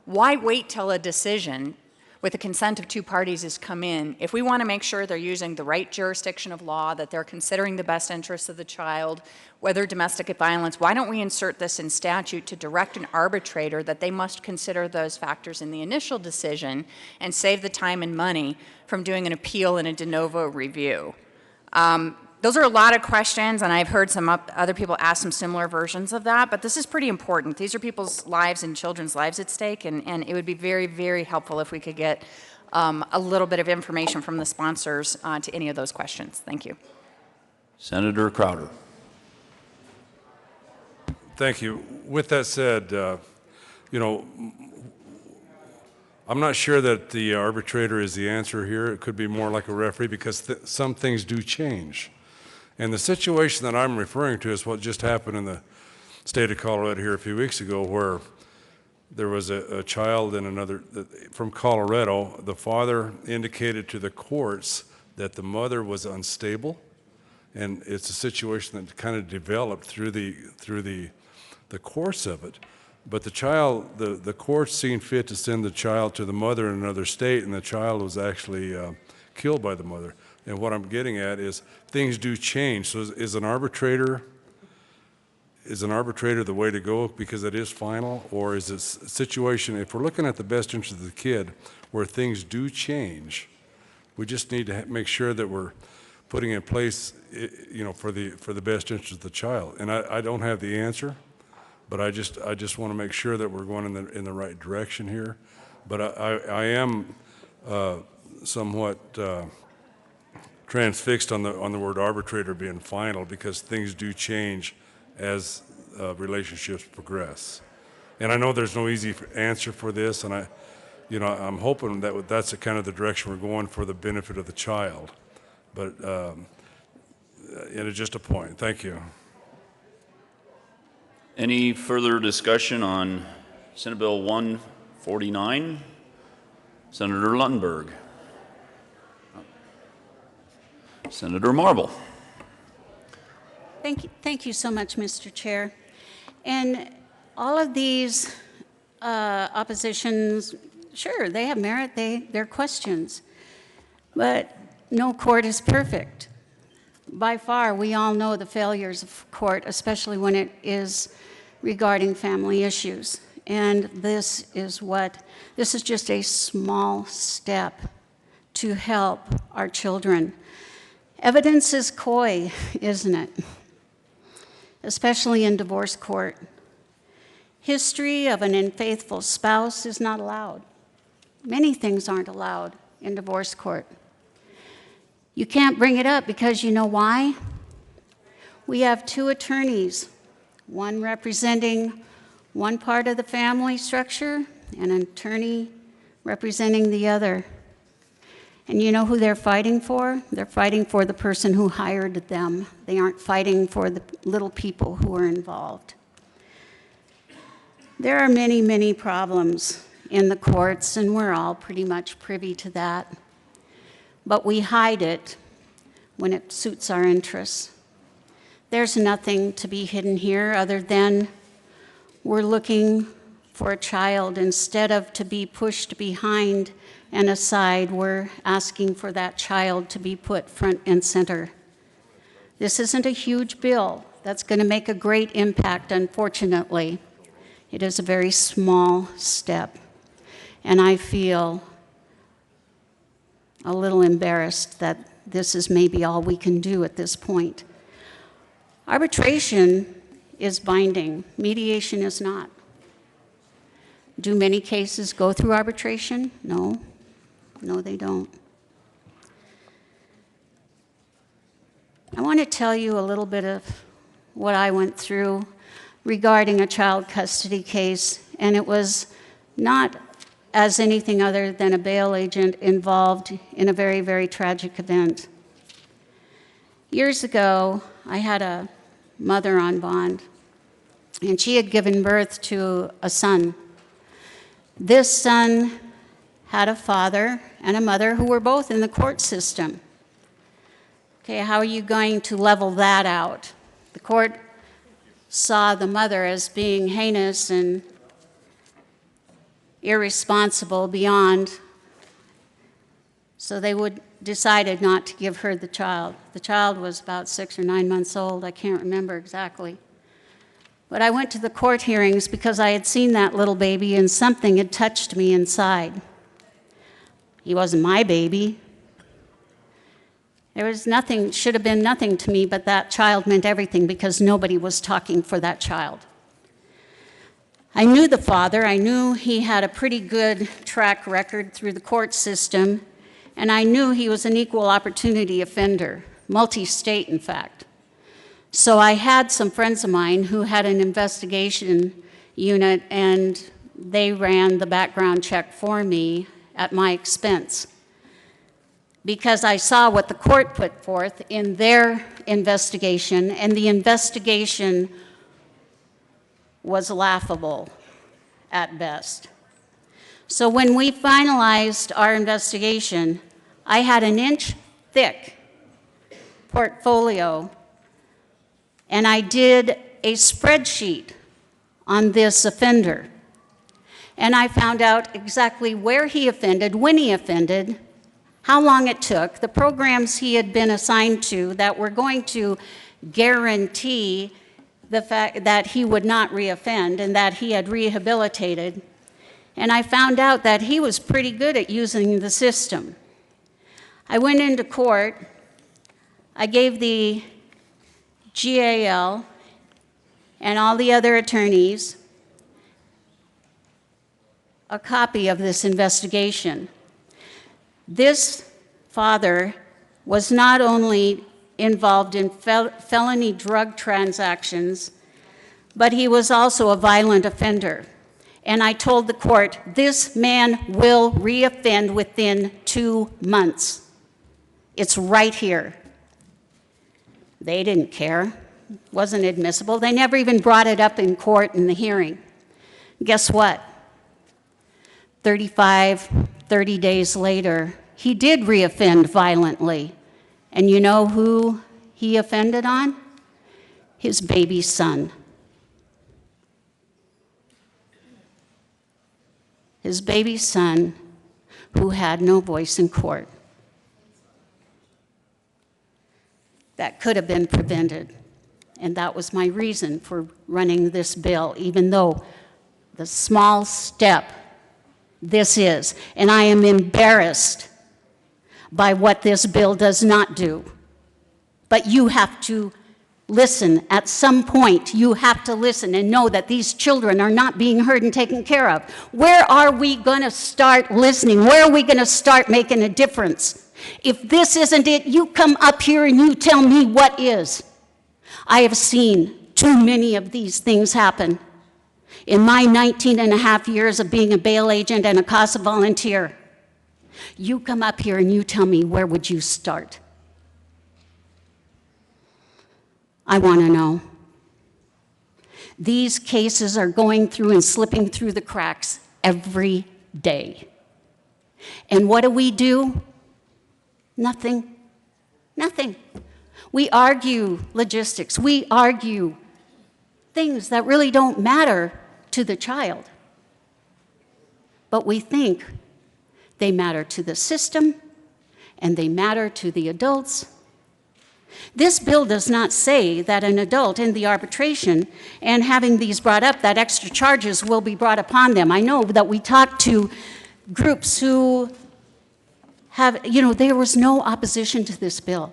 Why wait till a decision with the consent of two parties has come in? If we want to make sure they're using the right jurisdiction of law, that they're considering the best interests of the child, whether domestic violence, why don't we insert this in statute to direct an arbitrator that they must consider those factors in the initial decision and save the time and money from doing an appeal and a de novo review? Those are a lot of questions, and I've heard some other people ask some similar versions of that, but this is pretty important. These are people's lives and children's lives at stake, and it would be very, very helpful if we could get a little bit of information from the sponsors to any of those questions. Thank you. Senator Crowder. Thank you. With that said, you know, I'm not sure that the arbitrator is the answer here. It could be more like a referee, because some things do change. And the situation that I'm referring to is what just happened in the state of Colorado here a few weeks ago, where there was a child in another, from Colorado. The father indicated to the courts that the mother was unstable, and it's a situation that kind of developed through the course of it. But the child, the courts seen fit to send the child to the mother in another state, and the child was actually killed by the mother. And what I'm getting at is things do change. So is an arbitrator the way to go because it is final? Or is this a situation, if we're looking at the best interest of the kid, where things do change, we just need to make sure that we're putting in place, you know, for the best interest of the child. And I don't have the answer, but I just want to make sure that we're going in the right direction here. But I am somewhat transfixed on the word arbitrator being final, because things do change as relationships progress. And I know there's no easy answer for this, and I'm hoping that that's the kind of the direction we're going for the benefit of the child. But it's just a point. Thank you. Any further discussion on Senate Bill 149? Senator Lundberg. Senator Marble. Thank you so much, Mr. Chair. And all of these oppositions, sure, they have merit, they're questions, but no court is perfect. By far, we all know the failures of court, especially when it is regarding family issues. And this is just a small step to help our children. Evidence is coy, isn't it? Especially in divorce court. History of an unfaithful spouse is not allowed. Many things aren't allowed in divorce court. You can't bring it up because you know why? We have two attorneys, one representing one part of the family structure and an attorney representing the other. And you know who they're fighting for? They're fighting for the person who hired them. They aren't fighting for the little people who are involved. There are many, many problems in the courts, and we're all pretty much privy to that. But we hide it when it suits our interests. There's nothing to be hidden here other than we're looking for a child. Instead of to be pushed behind and aside, we're asking for that child to be put front and center. This isn't a huge bill that's going to make a great impact, unfortunately. It is a very small step, and I feel a little embarrassed that this is maybe all we can do at this point. Arbitration is binding. Mediation is not. Do many cases go through arbitration? No. No, they don't. I want to tell you a little bit of what I went through regarding a child custody case, and it was not as anything other than a bail agent involved in a very, very tragic event. Years ago, I had a mother on bond, and she had given birth to a son. This son had a father and a mother who were both in the court system. Okay, how are you going to level that out? The court saw the mother as being heinous and irresponsible beyond, so they decided not to give her the child. The child was about 6 or 9 months old. I can't remember exactly. But I went to the court hearings because I had seen that little baby and something had touched me inside. He wasn't my baby. There was nothing, should have been nothing to me, but that child meant everything because nobody was talking for that child. I knew the father. I knew he had a pretty good track record through the court system, and I knew he was an equal opportunity offender, multi-state, in fact. So I had some friends of mine who had an investigation unit, and they ran the background check for me at my expense, because I saw what the court put forth in their investigation, and the investigation was laughable at best. So when we finalized our investigation, I had an inch-thick portfolio, and I did a spreadsheet on this offender. And I found out exactly where he offended, when he offended, how long it took, the programs he had been assigned to that were going to guarantee the fact that he would not reoffend and that he had rehabilitated. And I found out that he was pretty good at using the system. I went into court. I gave the GAL and all the other attorneys a copy of this investigation. This father was not only involved in felony drug transactions, but he was also a violent offender. And I told the court, this man will reoffend within 2 months. It's right here. They didn't care. It wasn't admissible. They never even brought it up in court in the hearing. Guess what? 30 days later, he did reoffend violently. And you know who he offended on? His baby son. His baby son, who had no voice in court. That could have been prevented. And that was my reason for running this bill, even though the small step this is. And I am embarrassed by what this bill does not do. But you have to listen. At some point, you have to listen and know that these children are not being heard and taken care of. Where are we going to start listening? Where are we going to start making a difference? If this isn't it, you come up here and you tell me what is. I have seen too many of these things happen in my 19 and a half years of being a bail agent and a CASA volunteer. You come up here and you tell me, where would you start? I want to know. These cases are going through and slipping through the cracks every day. And what do? Nothing. Nothing. We argue logistics. We argue things that really don't matter to the child. But we think they matter to the system and they matter to the adults. This bill does not say that an adult in the arbitration and having these brought up, that extra charges will be brought upon them. I know that we talked to groups who have, there was no opposition to this bill.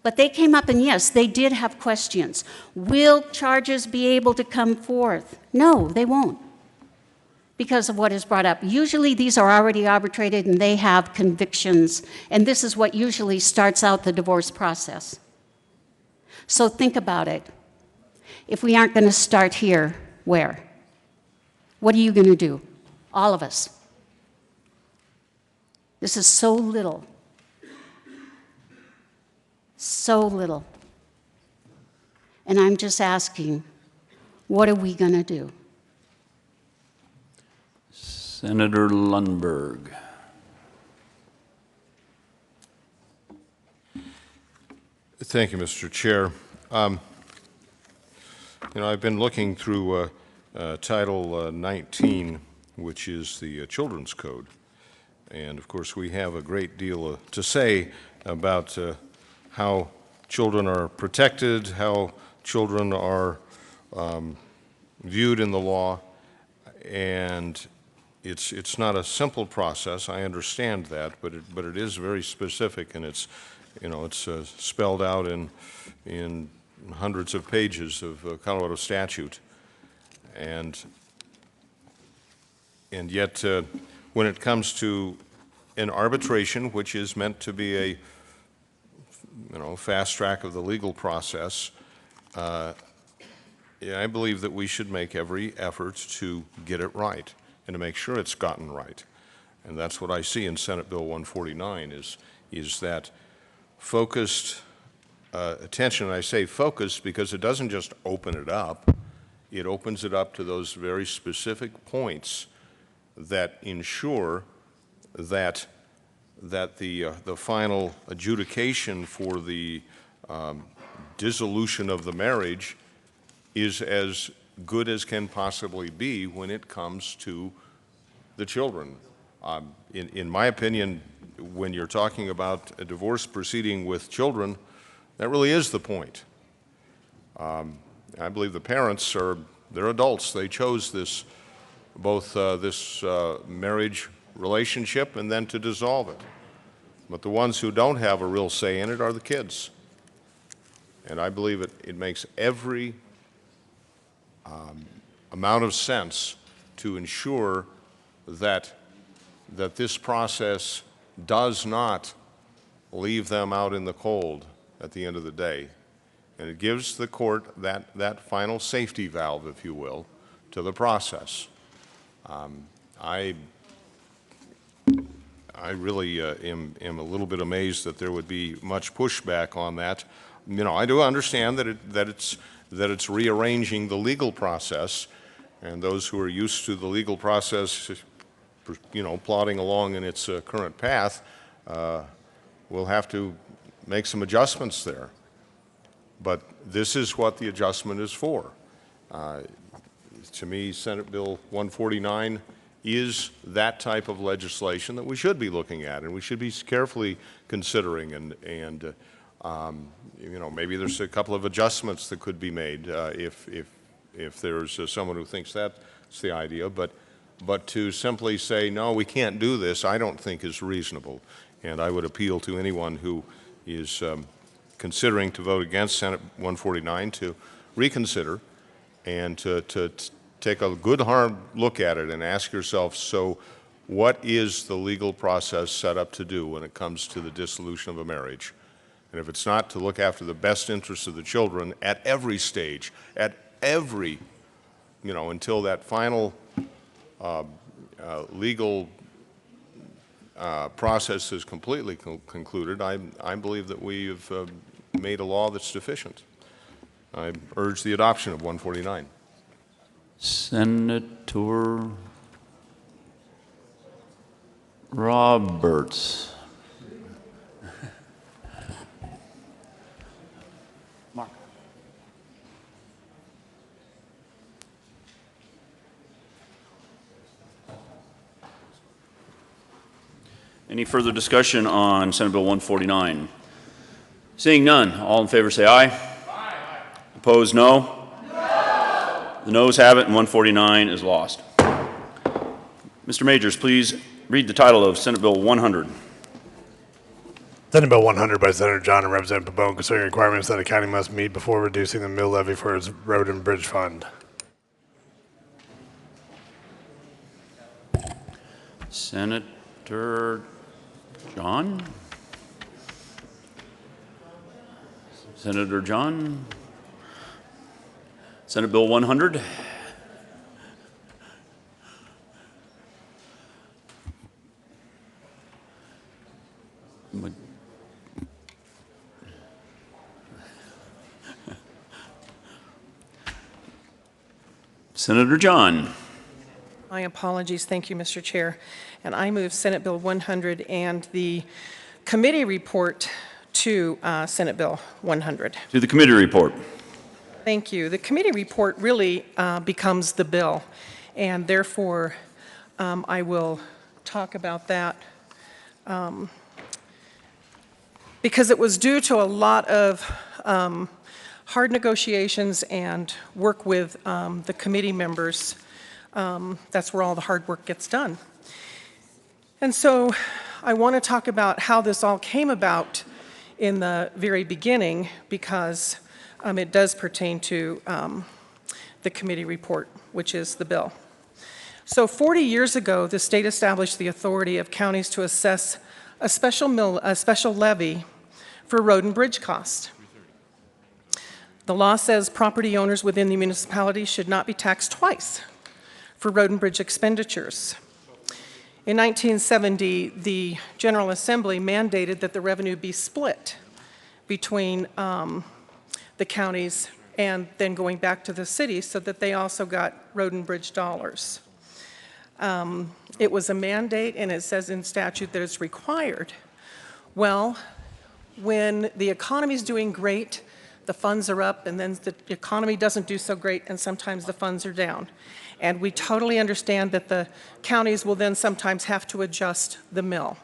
But they came up and yes, they did have questions. Will charges be able to come forth? No, they won't, because of what is brought up. Usually these are already arbitrated and they have convictions, and this is what usually starts out the divorce process. So think about it. If we aren't going to start here, where? What are you going to do? All of us. This is so little. So little. And I'm just asking, what are we going to do? Senator Lundberg. Thank you, Mr. Chair. You know, I've been looking through Title 19, which is the Children's Code. And of course, we have a great deal to say about how children are protected, how children are viewed in the law, and it's not a simple process. I understand that, but it is very specific, and it's, you know, it's spelled out in hundreds of pages of Colorado statute, and yet when it comes to an arbitration, which is meant to be a, you know, fast track of the legal process, yeah, I believe that we should make every effort to get it right and to make sure it's gotten right. And that's what I see in Senate Bill 149 is that focused attention. And I say focused because it doesn't just open it up. It opens it up to those very specific points that ensure that the final adjudication for the dissolution of the marriage is as good as can possibly be when it comes to the children. In my opinion, when you're talking about a divorce proceeding with children, that really is the point. I believe the parents they're adults. They chose this, both this marriage relationship and then to dissolve it. But the ones who don't have a real say in it are the kids. And I believe it makes every amount of sense to ensure that this process does not leave them out in the cold at the end of the day. And it gives the court that final safety valve, if you will, to the process. I really am a little bit amazed that there would be much pushback on that. You know, I do understand that it's rearranging the legal process, and those who are used to the legal process, you know, plodding along in its current path, will have to make some adjustments there. But this is what the adjustment is for. To me, Senate Bill 149 is that type of legislation that we should be looking at and we should be carefully considering, and you know, maybe there's a couple of adjustments that could be made if there's someone who thinks that's the idea, but to simply say, no, we can't do this, I don't think is reasonable. And I would appeal to anyone who is considering to vote against Senate 149 to reconsider and to take a good hard look at it and ask yourself, so what is the legal process set up to do when it comes to the dissolution of a marriage? And if it's not to look after the best interests of the children at every stage, at every, you know, until that final legal process is completely concluded, I believe that we have made a law that's deficient. I urge the adoption of 149. Senator Roberts. Mark. Any further discussion on Senate Bill 149? Seeing none, all in favor say aye. Aye. Opposed, no. The noes have it, and 149 is lost. Mr. Majors, please read the title of Senate Bill 100. Senate Bill 100 by Senator John and Representative Pabon concerning requirements that a county must meet before reducing the mill levy for its road and bridge fund. Senator John? Senator John? Senate Bill 100. Senator John. My apologies. Thank you, Mr. Chair. And I move Senate Bill 100 and the committee report to Senate Bill 100. To the committee report. Thank you. The committee report really becomes the bill, and therefore I will talk about that because it was due to a lot of hard negotiations and work with the committee members. That's where all the hard work gets done. And so I want to talk about how this all came about in the very beginning because it does pertain to the committee report, which is the bill. So 40 years ago, the state established the authority of counties to assess a special levy for road and bridge costs. The law says property owners within the municipality should not be taxed twice for road and bridge expenditures. In 1970, the General Assembly mandated that the revenue be split between the counties and then going back to the cities so that they also got road and bridge dollars. It was a mandate, and it says in statute that it's required. Well, when the economy's doing great, the funds are up, and then the economy doesn't do so great, and sometimes the funds are down. And we totally understand that the counties will then sometimes have to adjust the mill,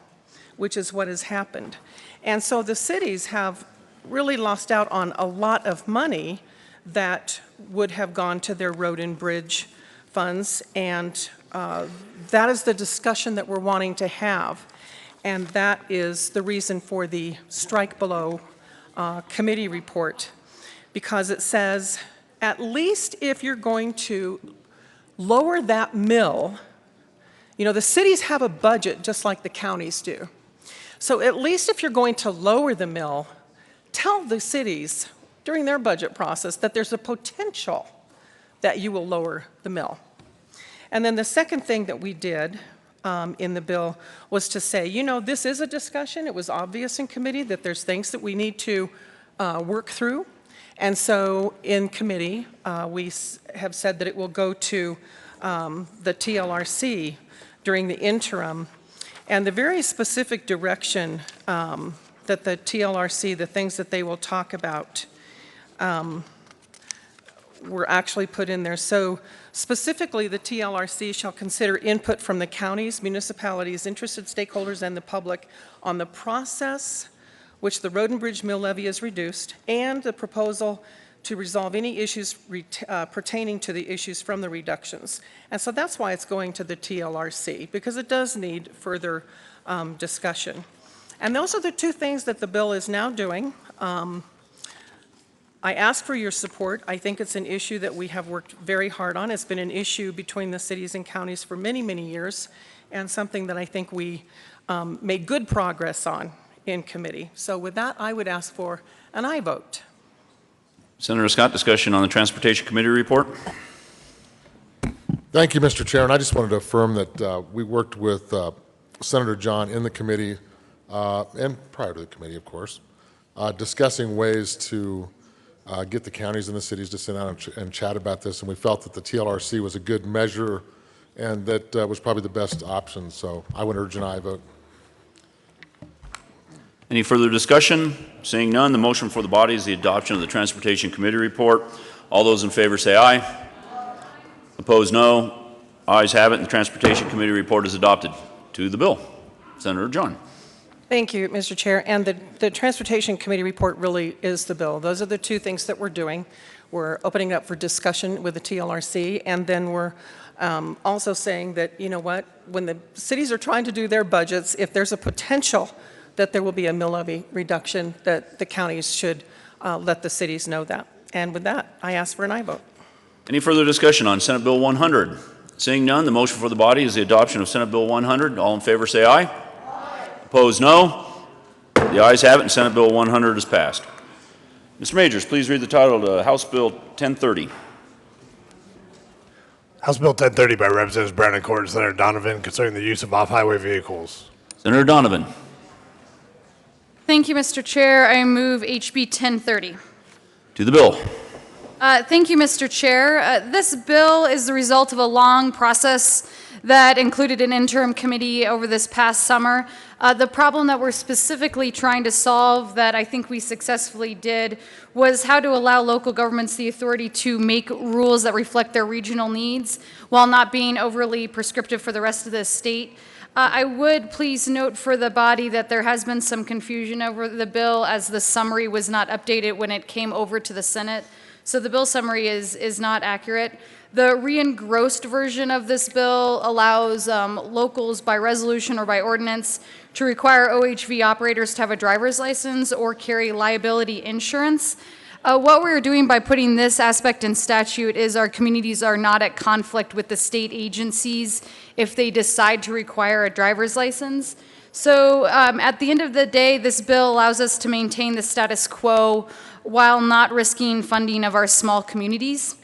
which is what has happened. And so the cities have really lost out on a lot of money that would have gone to their road and bridge funds, and that is the discussion that we're wanting to have. And that is the reason for the strike below committee report, because it says, at least if you're going to lower that mill, you know, the cities have a budget just like the counties do. So at least if you're going to lower the mill, tell the cities during their budget process that there's a potential that you will lower the mill. And then the second thing that we did in the bill was to say, you know, this is a discussion. It was obvious in committee that there's things that we need to work through. And so in committee, we have said that it will go to the TLRC during the interim. And the very specific direction that the TLRC, the things that they will talk about, were actually put in there. So specifically, the TLRC shall consider input from the counties, municipalities, interested stakeholders, and the public on the process which the road and bridge mill levy is reduced, and the proposal to resolve any issues pertaining to the issues from the reductions. And so that's why it's going to the TLRC, because it does need further discussion. And those are the two things that the bill is now doing. I ask for your support. I think it's an issue that we have worked very hard on. It's been an issue between the cities and counties for many, many years, and something that I think we made good progress on in committee. So with that, I would ask for an aye vote. Senator Scott, discussion on the Transportation Committee report. Thank you, Mr. Chair. And I just wanted to affirm that we worked with Senator John in the committee and prior to the committee, of course, discussing ways to get the counties and the cities to sit down and chat about this. And we felt that the TLRC was a good measure and that was probably the best option. So I would urge an aye vote. Any further discussion? Seeing none, the motion for the body is the adoption of the Transportation Committee report. All those in favor say aye. Aye. Opposed, no. Ayes have it, and the Transportation Committee report is adopted. To the bill. Senator John. Thank you, Mr. Chair. And the Transportation Committee report really is the bill. Those are the two things that we're doing. We're opening up for discussion with the TLRC, and then we're also saying that, you know what, when the cities are trying to do their budgets, if there's a potential that there will be a mill levy reduction, that the counties should let the cities know that. And with that, I ask for an aye vote. Any further discussion on Senate Bill 100? Seeing none, the motion for the body is the adoption of Senate Bill 100. All in favor say aye. Aye. Opposed, no. The ayes have it, and Senate Bill 100 is passed. Mr. Majors, please read the title of House Bill 1030. House Bill 1030 by Representatives Brandon Court and Senator Donovan concerning the use of off-highway vehicles. Senator Donovan. Thank you, Mr. Chair. I move HB 1030. To the bill. Thank you, Mr. Chair. This bill is the result of a long process that included an interim committee over this past summer. The problem that we're specifically trying to solve, that I think we successfully did, was how to allow local governments the authority to make rules that reflect their regional needs while not being overly prescriptive for the rest of the state. I would please note for the body that there has been some confusion over the bill, as the summary was not updated when it came over to the Senate. So the bill summary is not accurate. The re-engrossed version of this bill allows locals by resolution or by ordinance to require OHV operators to have a driver's license or carry liability insurance. What we're doing by putting this aspect in statute is our communities are not at conflict with the state agencies if they decide to require a driver's license. So at the end of the day, this bill allows us to maintain the status quo while not risking funding of our small communities.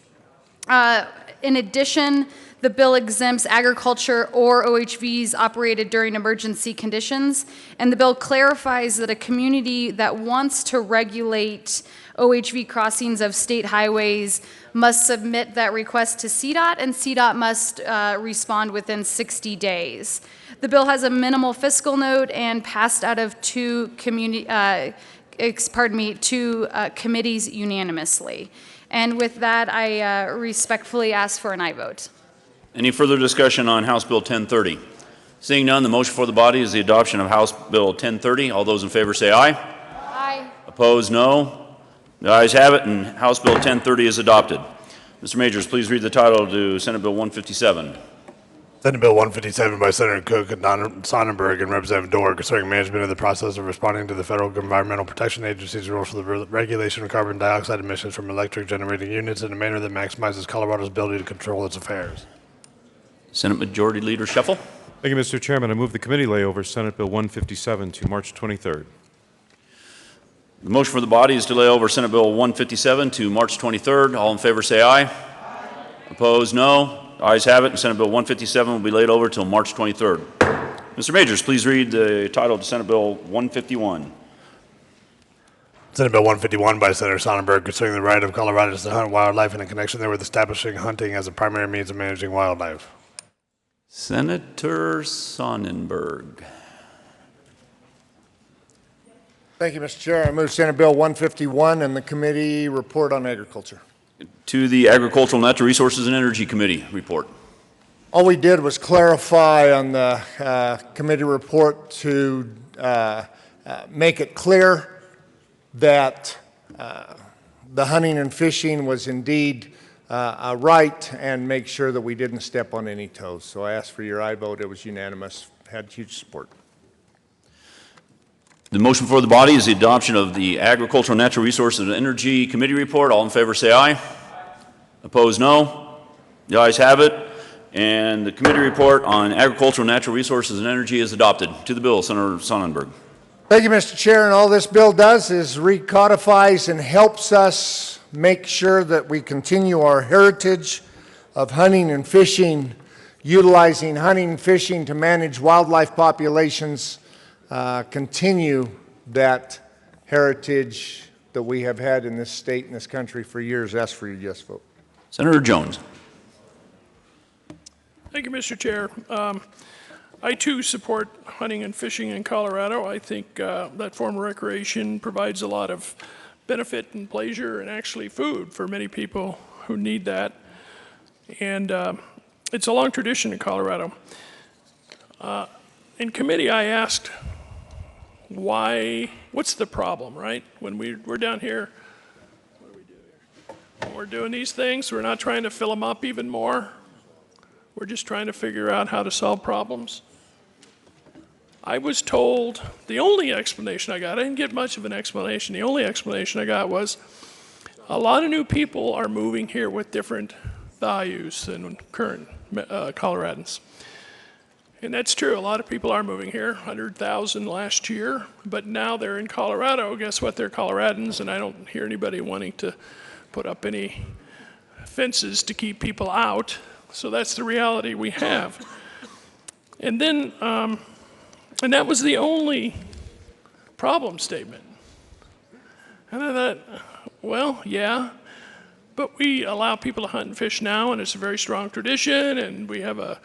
In addition, the bill exempts agriculture or OHVs operated during emergency conditions, and the bill clarifies that a community that wants to regulate OHV crossings of state highways must submit that request to CDOT, and CDOT must respond within 60 days. The bill has a minimal fiscal note and passed out of two committees unanimously. And with that, I respectfully ask for an aye vote. Any further discussion on House Bill 1030? Seeing none, the motion for the body is the adoption of House Bill 1030. All those in favor say aye. Aye. Opposed, no. The ayes have it, and House Bill 1030 is adopted. Mr. Majors, please read the title to Senate Bill 157. Senate Bill 157 by Senator Cook and Don Sonnenberg and Representative Dorr concerning management of the process of responding to the Federal Environmental Protection Agency's rules for the regulation of carbon dioxide emissions from electric generating units in a manner that maximizes Colorado's ability to control its affairs. Senate Majority Leader Scheffel. Thank you, Mr. Chairman. I move the committee lay over Senate Bill 157 to March 23rd. The motion for the body is to lay over Senate Bill 157 to March 23rd. All in favor say aye. Aye. Opposed, no. The ayes have it, and Senate Bill 157 will be laid over till March 23rd. Mr. Majors, please read the title to Senate Bill 151. Senate Bill 151 by Senator Sonnenberg concerning the right of Coloradans to hunt wildlife and in connection therewith establishing hunting as a primary means of managing wildlife. Senator Sonnenberg. Thank you, Mr. Chair. I move Senate Bill 151 and the committee report on agriculture. To the Agricultural, Natural Resources, and Energy Committee report. All we did was clarify on the committee report to make it clear that the hunting and fishing was indeed a right, and make sure that we didn't step on any toes. So I asked for your aye vote. It was unanimous, had huge support. The motion for the body is the adoption of the Agricultural, Natural Resources, and Energy Committee report. All in favor say aye. Opposed, no. The ayes have it, and the committee report on Agricultural, Natural Resources, and Energy is adopted. To the bill, Senator Sonnenberg. Thank you, Mr. Chair. And all this bill does is recodifies and helps us make sure that we continue our heritage of hunting and fishing, utilizing hunting and fishing to manage wildlife populations, continue that heritage that we have had in this state and this country for years. Ask for your yes vote. Senator Jones. Thank you, Mr. Chair. I too support hunting and fishing in Colorado. I think that form of recreation provides a lot of benefit and pleasure and actually food for many people who need that. And it's a long tradition in Colorado. In committee, I asked what's the problem, right? When we're down here, what do we do here? When we're doing these things, we're not trying to fill them up even more. We're just trying to figure out how to solve problems. I was told, the only explanation I got, I didn't get much of an explanation, the only explanation I got was a lot of new people are moving here with different values than current Coloradans. And that's true, a lot of people are moving here, 100,000 last year, but now they're in Colorado. Guess what, they're Coloradans, and I don't hear anybody wanting to put up any fences to keep people out. So that's the reality we have. And then, and that was the only problem statement. And I thought, well, yeah, but we allow people to hunt and fish now, and it's a very strong tradition, and we have a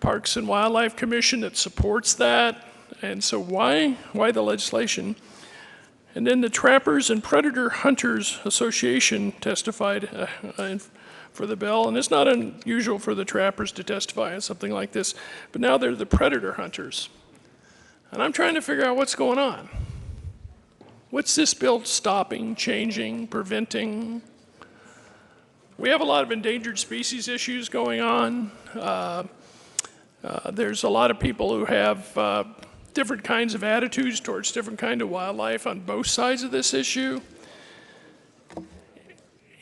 Parks and Wildlife Commission that supports that. And so why the legislation? And then the Trappers and Predator Hunters Association testified for the bill, and it's not unusual for the trappers to testify on something like this, but now they're the predator hunters. And I'm trying to figure out what's going on. What's this bill stopping, changing, preventing? We have a lot of endangered species issues going on. There's a lot of people who have different kinds of attitudes towards different kind of wildlife on both sides of this issue.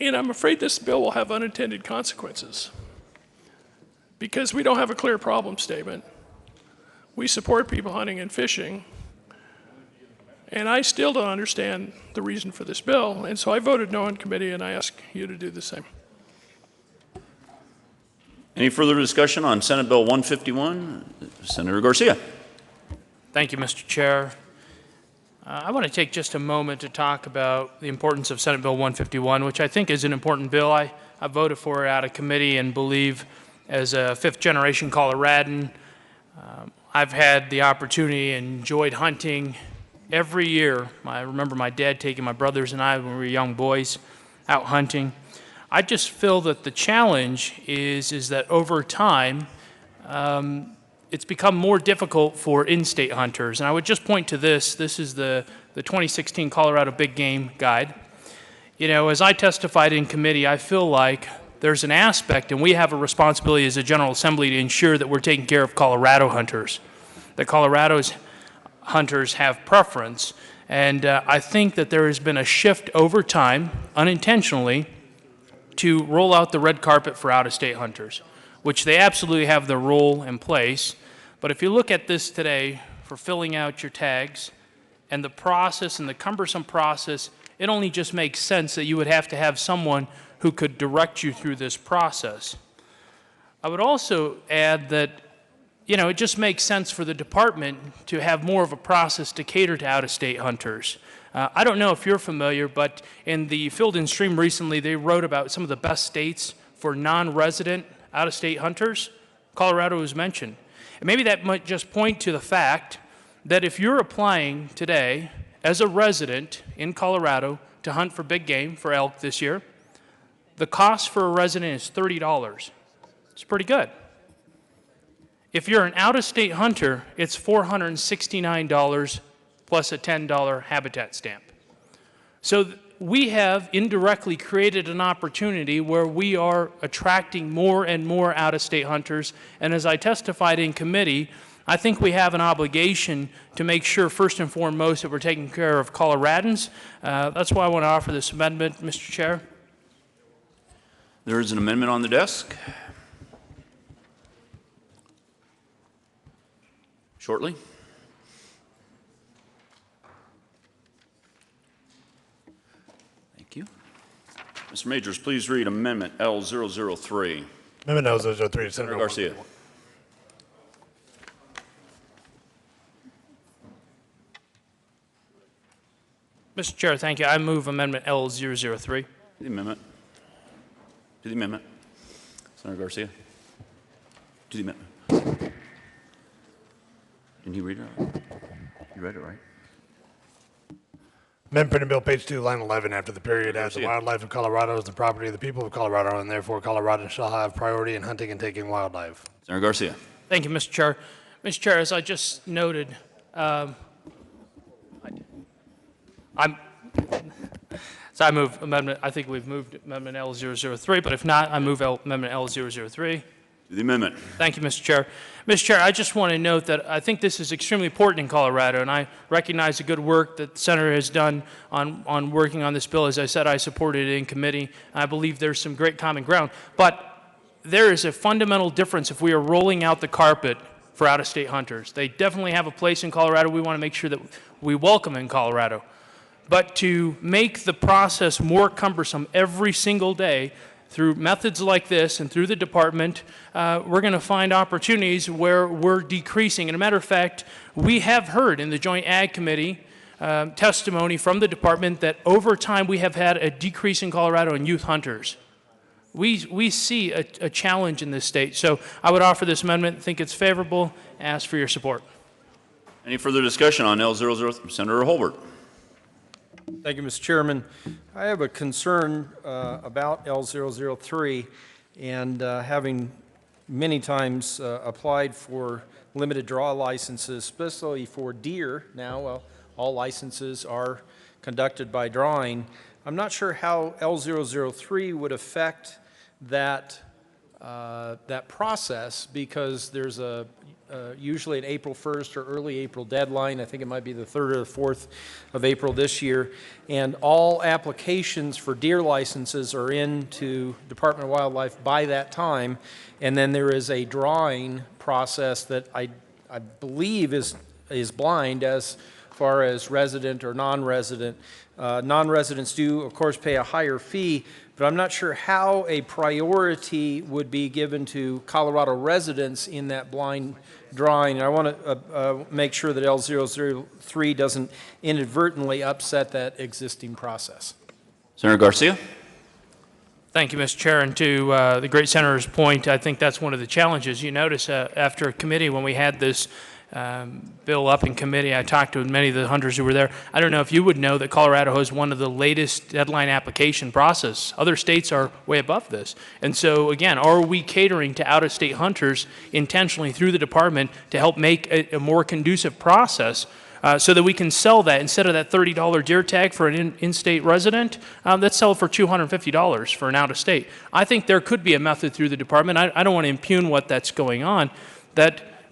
And I'm afraid this bill will have unintended consequences because we don't have a clear problem statement. We support people hunting and fishing, and I still don't understand the reason for this bill, and so I voted no in committee, and I ask you to do the same. Any further discussion on Senate Bill 151? Senator Garcia. Thank you, Mr. Chair. I want to take just a moment to talk about the importance of Senate Bill 151, which I think is an important bill. I voted for it out of committee and believe as a fifth-generation Coloradan, I've had the opportunity and enjoyed hunting every year. I remember my dad taking my brothers and I when we were young boys out hunting. I just feel that the challenge is that over time, it's become more difficult for in-state hunters. And I would just point to this. This is the 2016 Colorado Big Game Guide. You know, as I testified in committee, I feel like there's an aspect, and we have a responsibility as a General Assembly to ensure that we're taking care of Colorado hunters, that Colorado's hunters have preference. And I think that there has been a shift over time, unintentionally, to roll out the red carpet for out-of-state hunters, which they absolutely have their role in place. But if you look at this today for filling out your tags and the process and the cumbersome process, it only just makes sense that you would have to have someone who could direct you through this process. I would also add that, you know, it just makes sense for the department to have more of a process to cater to out-of-state hunters. I don't know if you're familiar, but in the Field and Stream recently, they wrote about some of the best states for non-resident out-of-state hunters. Colorado was mentioned. And maybe that might just point to the fact that if you're applying today as a resident in Colorado to hunt for big game, for elk this year, the cost for a resident is $30. It's pretty good. If you're an out-of-state hunter, it's $469 plus a $10 habitat stamp. So we have indirectly created an opportunity where we are attracting more and more out-of-state hunters. And as I testified in committee, I think we have an obligation to make sure, first and foremost, that we're taking care of Coloradans. That's why I want to offer this amendment, Mr. Chair. There is an amendment on the desk. Shortly. Thank you. Mr. Majors, please read Amendment L003. Amendment L003, Senator Garcia. Mr. Chair, thank you. I move Amendment L003. The amendment. To the amendment. Senator Garcia. To the amendment. Didn't you read it? You read it, right? Amendment printed bill, page 2, line 11, after the period adds the wildlife of Colorado is the property of the people of Colorado, and therefore Colorado shall have priority in hunting and taking wildlife. Senator Garcia. Thank you, Mr. Chair. Mr. Chair, as I just noted, so I move amendment, I think we've moved Amendment L003, but if not, I move Amendment L003. The amendment. Thank you, Mr. Chair. Mr. Chair, I just want to note that I think this is extremely important in Colorado, and I recognize the good work that the Senator has done on working on this bill. As I said, I supported it in committee. I believe there's some great common ground. But there is a fundamental difference if we are rolling out the carpet for out-of-state hunters. They definitely have a place in Colorado. We want to make sure that we welcome in Colorado. But to make the process more cumbersome every single day through methods like this and through the department, we're going to find opportunities where we're decreasing. And a matter of fact, we have heard in the Joint Ag Committee testimony from the department that over time we have had a decrease in Colorado in youth hunters. we see a challenge in this state. So I would offer this amendment, think it's favorable, ask for your support. Any further discussion on L00? Senator Holbert. Thank you, Mr. Chairman. I have a concern about L003, and having many times applied for limited draw licenses, especially for deer. Now, all licenses are conducted by drawing. I'm not sure how L003 would affect that that process, because there's usually an April 1st or early April deadline. I think it might be the 3rd or the 4th of April this year. And all applications for deer licenses are into Department of Wildlife by that time. And then there is a drawing process that I believe is blind as far as resident or non-resident. Non-residents do, of course, pay a higher fee, but I'm not sure how a priority would be given to Colorado residents in that blind drawing. And I want to make sure that L003 doesn't inadvertently upset that existing process. Senator Garcia. Thank you, Mr. Chair. And to the great senator's point, I think that's one of the challenges. You notice after a committee, when we had this bill up in committee, I talked to many of the hunters who were there. I don't know if you would know that Colorado has one of the latest deadline application process. Other states are way above this. And so, again, are we catering to out-of-state hunters intentionally through the department to help make a more conducive process so that we can sell that instead of that $30 deer tag for an in-state resident? Let's sell it for $250 for an out-of-state. I think there could be a method through the department. I don't want to impugn what that's going on.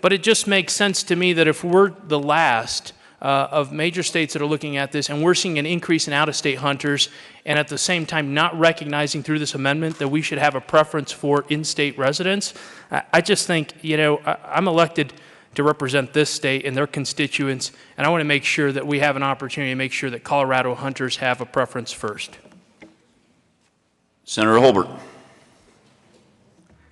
But it just makes sense to me that if we're the last of major states that are looking at this, and we're seeing an increase in out-of-state hunters, and at the same time not recognizing through this amendment that we should have a preference for in-state residents, I just think, I'm elected to represent this state and their constituents, and I want to make sure that we have an opportunity to make sure that Colorado hunters have a preference first. Senator Holbert.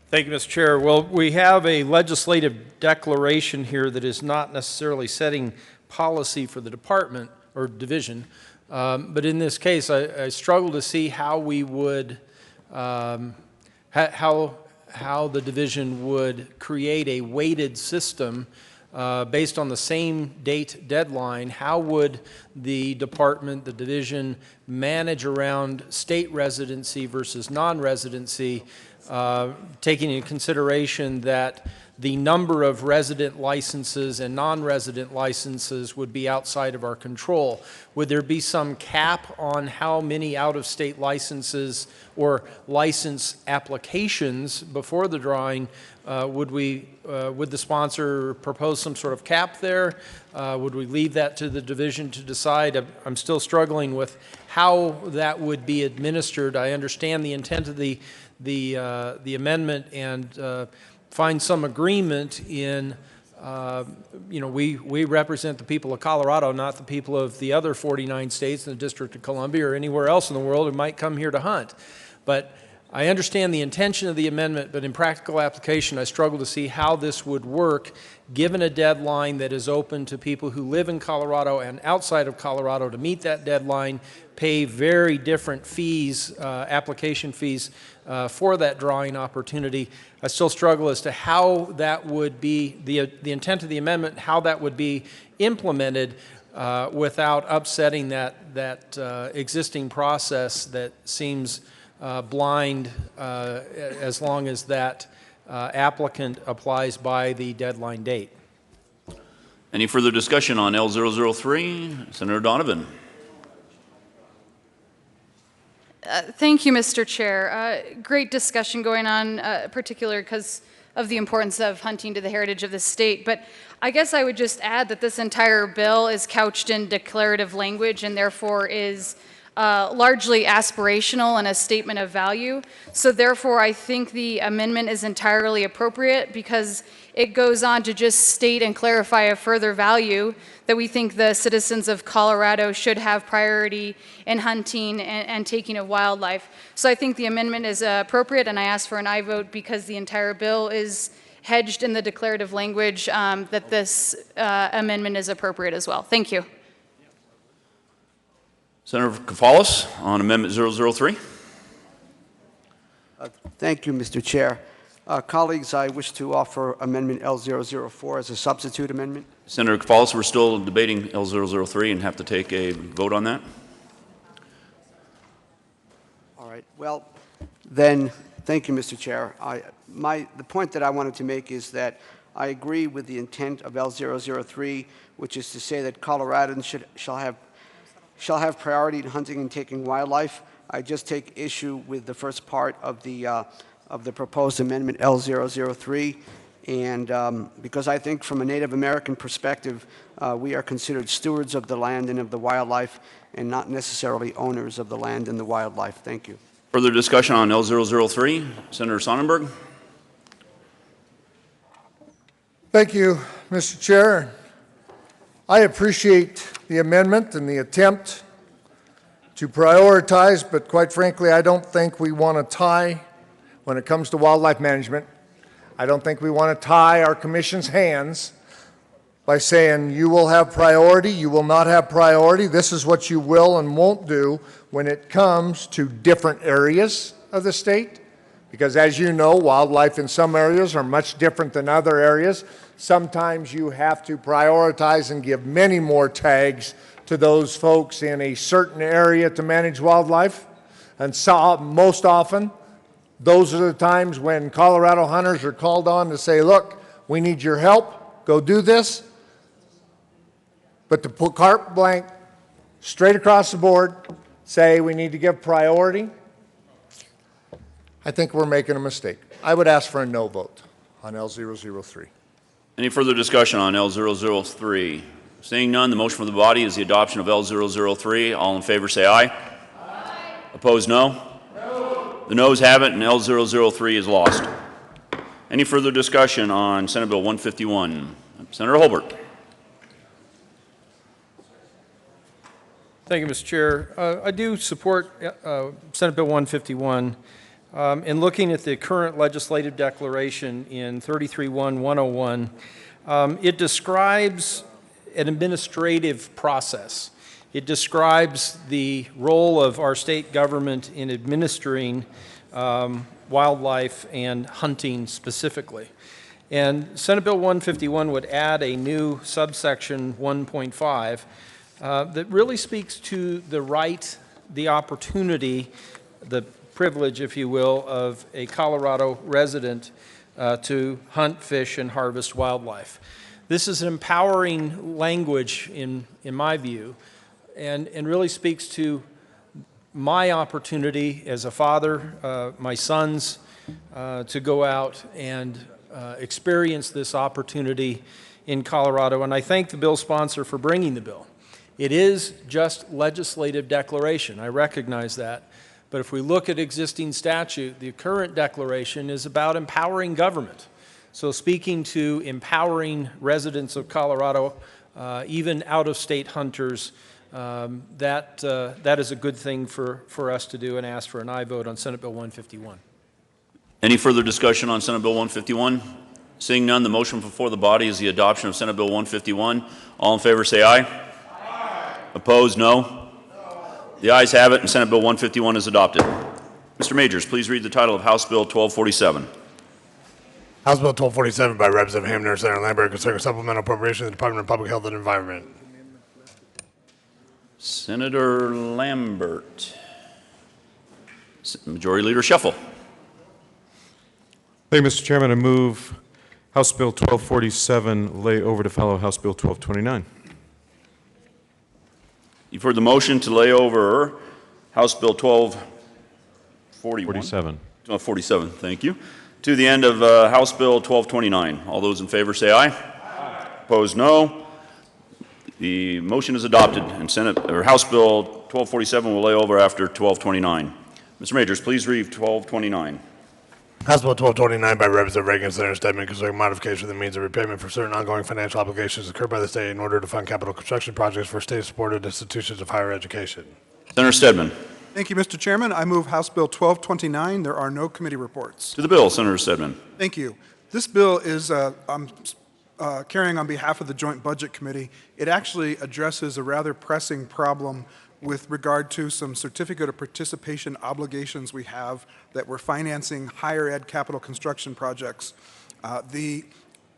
Thank you, Mr. Chair. Well, we have a legislative declaration here that is not necessarily setting policy for the department or division, but in this case, I struggle to see how we would, how the division would create a weighted system based on the same date deadline. How would the department, the division, manage around state residency versus non-residency, taking into consideration that the number of resident licenses and non-resident licenses would be outside of our control? Would there be some cap on how many out-of-state licenses or license applications before the drawing? Would the sponsor propose some sort of cap there? Would we leave that to the division to decide? I'm still struggling with how that would be administered. I understand the intent of the amendment and find some agreement in, we represent the people of Colorado, not the people of the other 49 states in the District of Columbia or anywhere else in the world who might come here to hunt. But I understand the intention of the amendment, but in practical application, I struggle to see how this would work given a deadline that is open to people who live in Colorado and outside of Colorado to meet that deadline, pay very different fees, application fees for that drawing opportunity. I still struggle as to how that would be, the intent of the amendment, how that would be implemented without upsetting that existing process that seems blind as long as that applicant applies by the deadline date. Any further discussion on L003? Senator Donovan. Thank you, Mr. Chair. Great discussion going on, particularly because of the importance of hunting to the heritage of the state. But I guess I would just add that this entire bill is couched in declarative language and therefore is largely aspirational and a statement of value. So therefore, I think the amendment is entirely appropriate because it goes on to just state and clarify a further value that we think the citizens of Colorado should have priority in hunting and taking of wildlife. So I think the amendment is appropriate, and I ask for an aye vote because the entire bill is hedged in the declarative language that this amendment is appropriate as well. Thank you. Senator Kafalis on Amendment 003. Thank you, Mr. Chair. Colleagues, I wish to offer Amendment L004 as a substitute amendment. Senator Cafalis, we're still debating L003 and have to take a vote on that. All right. Well, then, thank you, Mr. Chair. The point that I wanted to make is that I agree with the intent of L003, which is to say that Coloradans shall have priority in hunting and taking wildlife. I just take issue with the first part of the proposed amendment L003, and because I think from a Native American perspective, we are considered stewards of the land and of the wildlife, and not necessarily owners of the land and the wildlife. Thank you. Further discussion on L003? Senator Sonnenberg? Thank you, Mr. Chair. I appreciate the amendment and the attempt to prioritize, but quite frankly, I don't think we want to tie, when it comes to wildlife management, I don't think we want to tie our commission's hands by saying you will have priority, you will not have priority, this is what you will and won't do when it comes to different areas of the state. Because as you know, wildlife in some areas are much different than other areas. Sometimes you have to prioritize and give many more tags to those folks in a certain area to manage wildlife. And so, most often, those are the times when Colorado hunters are called on to say, look, we need your help, go do this. But to put carte blanche, straight across the board, say we need to give priority, I think we're making a mistake. I would ask for a no vote on L003. Any further discussion on L003? Seeing none, the motion from the body is the adoption of L003. All in favor say aye. Aye. Opposed, no? No. The noes have it, and L003 is lost. Any further discussion on Senate Bill 151? Senator Holbert. Thank you, Mr. Chair. I do support Senate Bill 151. In looking at the current legislative declaration in 33-1-101, it describes an administrative process. It describes the role of our state government in administering wildlife and hunting specifically. And Senate Bill 151 would add a new subsection 1.5 that really speaks to the right, the opportunity, the privilege, if you will, of a Colorado resident to hunt, fish, and harvest wildlife. This is an empowering language in my view, and really speaks to my opportunity as a father, my sons, to go out and experience this opportunity in Colorado. And I thank the bill sponsor for bringing the bill. It is just legislative declaration. I recognize that. But if we look at existing statute, the current declaration is about empowering government. So speaking to empowering residents of Colorado, even out-of-state hunters, that is a good thing for us to do, and ask for an aye vote on Senate Bill 151. Any further discussion on Senate Bill 151? Seeing none, the motion before the body is the adoption of Senate Bill 151. All in favor say aye. Aye. Opposed, no. The ayes have it, and Senate Bill 151 is adopted. Mr. Majors, please read the title of House Bill 1247. House Bill 1247 by Representative Hamner, Senator Lambert, concerning supplemental appropriation to the Department of Public Health and Environment. Senator Lambert. Majority Leader Shuffle. Thank you, Mr. Chairman. I move House Bill 1247 lay over to follow House Bill 1229. You've heard the motion to lay over House Bill 1247. 47, thank you. To the end of House Bill 1229. All those in favor say aye. Aye. Opposed, no. The motion is adopted, and House Bill 1247 will lay over after 1229. Mr. Majors, please read 1229. House Bill 1229 by Representative Reagan, Senator Stedman, concerning modification of the means of repayment for certain ongoing financial obligations incurred by the state in order to fund capital construction projects for state-supported institutions of higher education. Senator Stedman. Thank you, Mr. Chairman. I move House Bill 1229. There are no committee reports. To the bill, Senator Stedman. Thank you. This bill is carrying on behalf of the Joint Budget Committee. It actually addresses a rather pressing problem with regard to some certificate of participation obligations we have that we're financing higher ed capital construction projects. The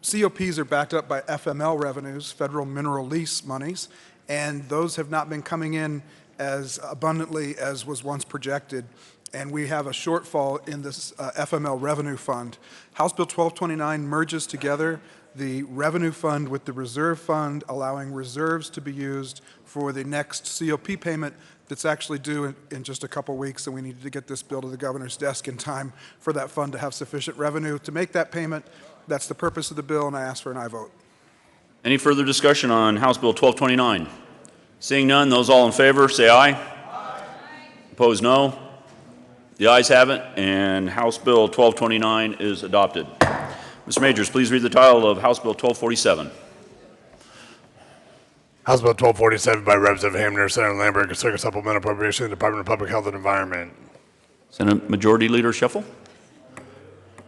COPs are backed up by FML revenues, federal mineral lease monies, and those have not been coming in as abundantly as was once projected, and we have a shortfall in this FML revenue fund. House Bill 1229 merges together the revenue fund with the reserve fund, allowing reserves to be used for the next COP payment that's actually due in just a couple weeks, and we needed to get this bill to the governor's desk in time for that fund to have sufficient revenue to make that payment. That's the purpose of the bill, and I ask for an aye vote. Any further discussion on House Bill 1229? Seeing none, those all in favor say aye. Aye. Opposed, no. The ayes have it, and House Bill 1229 is adopted. Mr. Majors, please read the title of House Bill 1247. House Bill 1247 by Representative Hamner, Senator Lambert, concerning supplemental appropriation to the Department of Public Health and Environment. Senate Majority Leader Shuffle.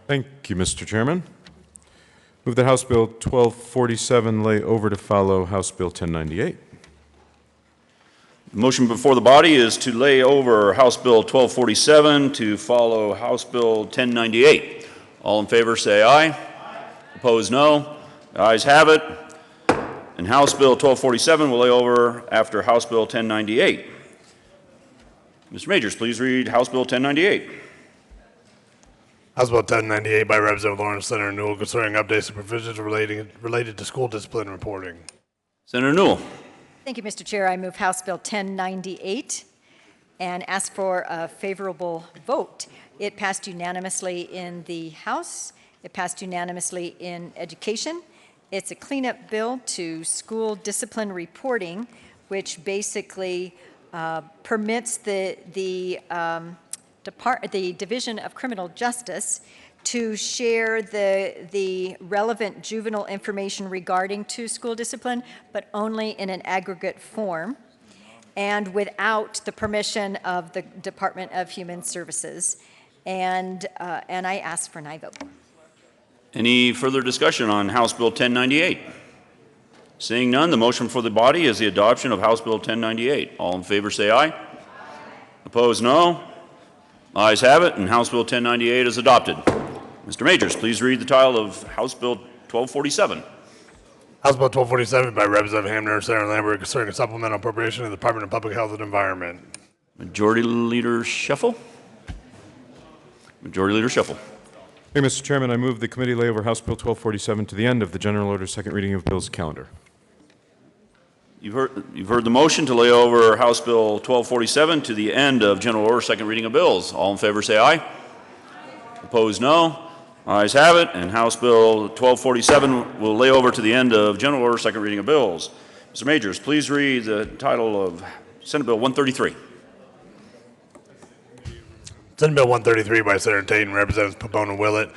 Thank you, Mr. Chairman. Move that House Bill 1247 lay over to follow House Bill 1098. The motion before the body is to lay over House Bill 1247 to follow House Bill 1098. All in favor say aye. Aye. Opposed, no. The ayes have it. And House Bill 1247 will lay over after House Bill 1098. Mr. Majors, please read House Bill 1098. House Bill 1098 by Representative Lawrence, Senator Newell, concerning updates and provisions related to school discipline reporting. Senator Newell. Thank you, Mr. Chair. I move House Bill 1098 and ask for a favorable vote. It passed unanimously in the House. It passed unanimously in Education. It's a cleanup bill to school discipline reporting, which basically permits the Division of Criminal Justice to share the relevant juvenile information regarding to school discipline, but only in an aggregate form and without the permission of the Department of Human Services. And I ask for an aye vote. Any further discussion on House Bill 1098? Seeing none, the motion for the body is the adoption of House Bill 1098. All in favor say aye. Aye. Opposed, no. Ayes have it, and House Bill 1098 is adopted. Mr. Majors, please read the title of House Bill 1247. House Bill 1247 by Representative Hamner, Senator Lambert, concerning a supplemental appropriation to the Department of Public Health and Environment. Majority Leader Shuffle. Majority Leader Shuffle. Hey, Mr. Chairman, I move the committee lay over House Bill 1247 to the end of the general order second reading of bills calendar. You've heard the motion to lay over House Bill 1247 to the end of general order second reading of bills. All in favor say aye. Opposed, no. Ayes have it, and House Bill 1247 will lay over to the end of general order second reading of bills. Mr. Majors, please read the title of Senate Bill 133. Senate Bill 133 by Senator Tate and Representatives Pabon and Willett,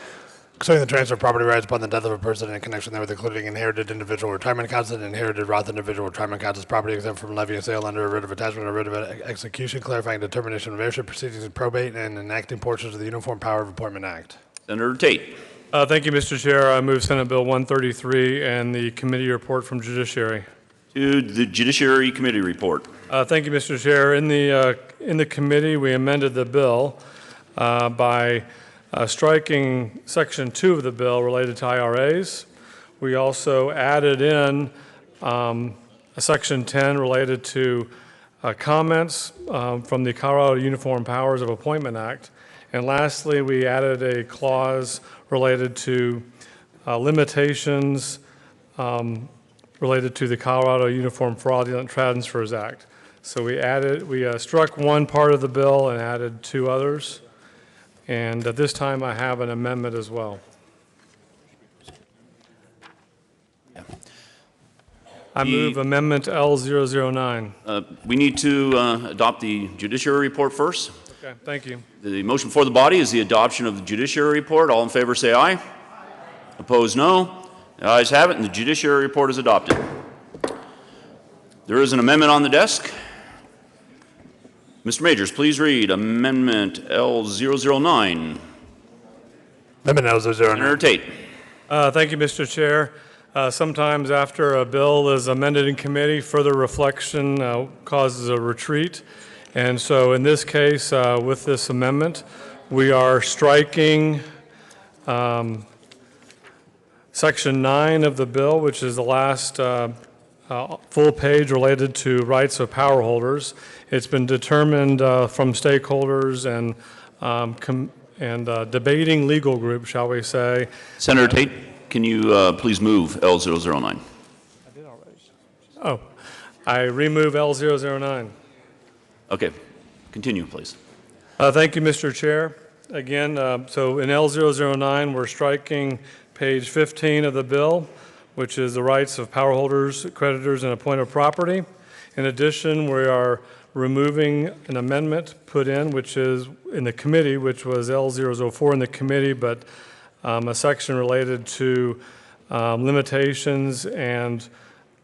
concerning the transfer of property rights upon the death of a person in connection therewith, including inherited individual retirement accounts and inherited Roth individual retirement accounts as property exempt from levy and sale under a writ of attachment or writ of execution, clarifying determination of heirship proceedings in probate, and enacting portions of the Uniform Power of Appointment Act. Senator Tate. Thank you, Mr. Chair. I move Senate Bill 133 and the committee report from Judiciary. To the Judiciary Committee report. Thank you, Mr. Chair. In the committee, we amended the bill by striking Section 2 of the bill related to IRAs. We also added in a Section 10 related to comments from the Colorado Uniform Powers of Appointment Act. And lastly, we added a clause related to limitations related to the Colorado Uniform Fraudulent Transfers Act. So we struck one part of the bill and added two others. And at this time, I have an amendment as well. I move Amendment L009. We need to adopt the Judiciary report first. Okay, thank you. The motion for the body is the adoption of the Judiciary report. All in favor say aye. Aye. Opposed, no. The ayes have it, and the Judiciary report is adopted. There is an amendment on the desk. Mr. Majors, please read Amendment L009. Amendment L009. Senator Tate. Thank you, Mr. Chair. Sometimes after a bill is amended in committee, further reflection causes a retreat. And so in this case, with this amendment, we are striking Section 9 of the bill, which is the last full page related to rights of power holders. It's been determined from stakeholders and debating legal groups, shall we say. Senator Tate, can you please move L009? Oh, I remove L009. Okay, continue, please. Thank you, Mr. Chair. Again, so in L009, we're striking page 15 of the bill, which is the rights of power holders, creditors, and appointed property. In addition, we are removing an amendment put in, which is in the committee, which was L004 in the committee, but a section related to limitations and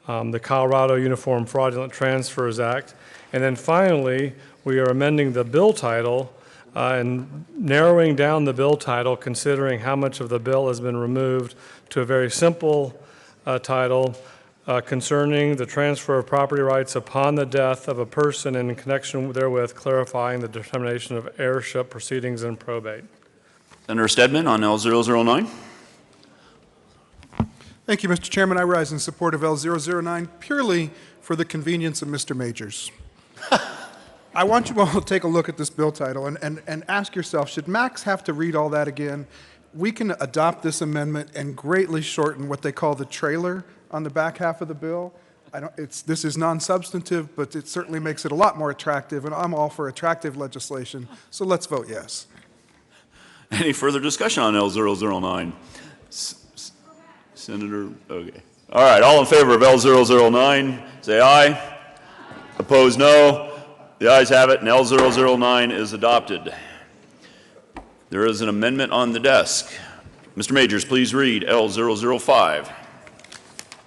the Colorado Uniform Fraudulent Transfers Act. And then finally, we are amending the bill title and narrowing down the bill title, considering how much of the bill has been removed, to a very simple title concerning the transfer of property rights upon the death of a person and in connection therewith clarifying the determination of heirship proceedings and probate. Senator Stedman on L009. Thank you, Mr. Chairman. I rise in support of L009 purely for the convenience of Mr. Majors. I want you all to take a look at this bill title and ask yourself, should Max have to read all that again? We can adopt this amendment and greatly shorten what they call the trailer on the back half of the bill. This is non-substantive, but it certainly makes it a lot more attractive, and I'm all for attractive legislation, so let's vote yes. Any further discussion on L009? Senator, okay. All right, all in favor of L009, say aye. Opposed, no. The ayes have it, and L009 is adopted. There is an amendment on the desk. Mr. Majors, please read L005.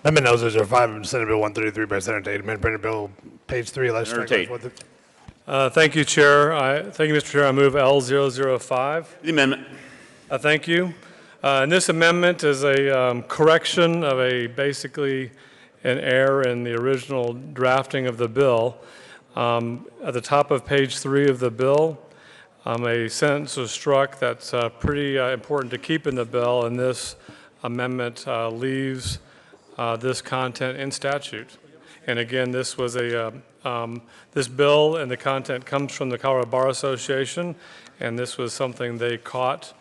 Amendment L005 of Senate Bill 133 by Senator Tate, amendment printed bill, page 3. Let's Senator strike Tate. Thank you, Chair. Thank you, Mr. Chair. I move L005. The amendment. Thank you. And this amendment is a correction of basically an error in the original drafting of the bill. At the top of page 3 of the bill, a sentence was struck that's pretty important to keep in the bill, and this amendment leaves this content in statute. And again, this was this bill and the content comes from the Colorado Bar Association, and this was something they caught,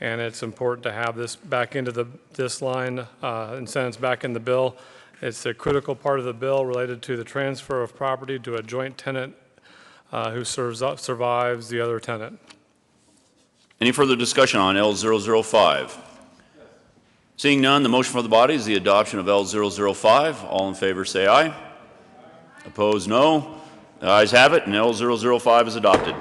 and it's important to have this back into this line and sentence back in the bill. It's a critical part of the bill related to the transfer of property to a joint tenant who survives the other tenant. Any further discussion on L005? Seeing none, the motion for the body is the adoption of L005. All in favor say aye. Opposed, no. The ayes have it, and L005 is adopted.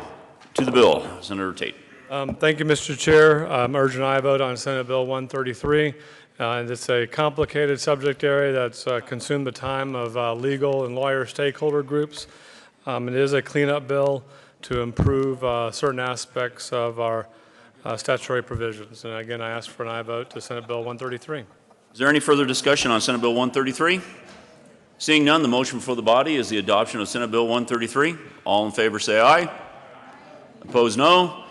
To the bill, Senator Tate. Thank you, Mr. Chair. Urgent aye vote on Senate Bill 133. And it's a complicated subject area that's consumed the time of legal and lawyer stakeholder groups. It is a cleanup bill to improve certain aspects of our statutory provisions. And again, I ask for an aye vote to Senate Bill 133. Is there any further discussion on Senate Bill 133? Seeing none, the motion before the body is the adoption of Senate Bill 133. All in favor say aye. Opposed, no.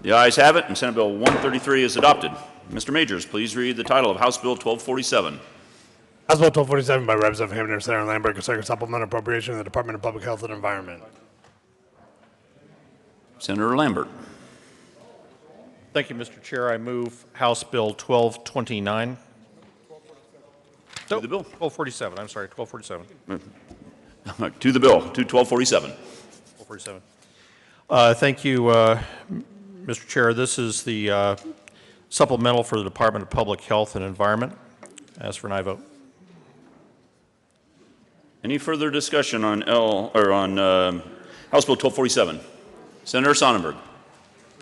The ayes have it, and Senate Bill 133 is adopted. Mr. Majors, please read the title of House Bill 1247. House Bill 1247 by Representative Hamner, Senator Lambert, concerning supplemental appropriation of the Department of Public Health and Environment. Senator Lambert. Thank you, Mr. Chair. I move House Bill 1229. To the bill. 1247. I'm sorry, 1247. To the bill, to 1247. 1247. Thank you, Mr. Chair. This is the supplemental for the Department of Public Health and Environment. Ask for an aye vote. Any further discussion on House Bill 1247? Senator Sonnenberg.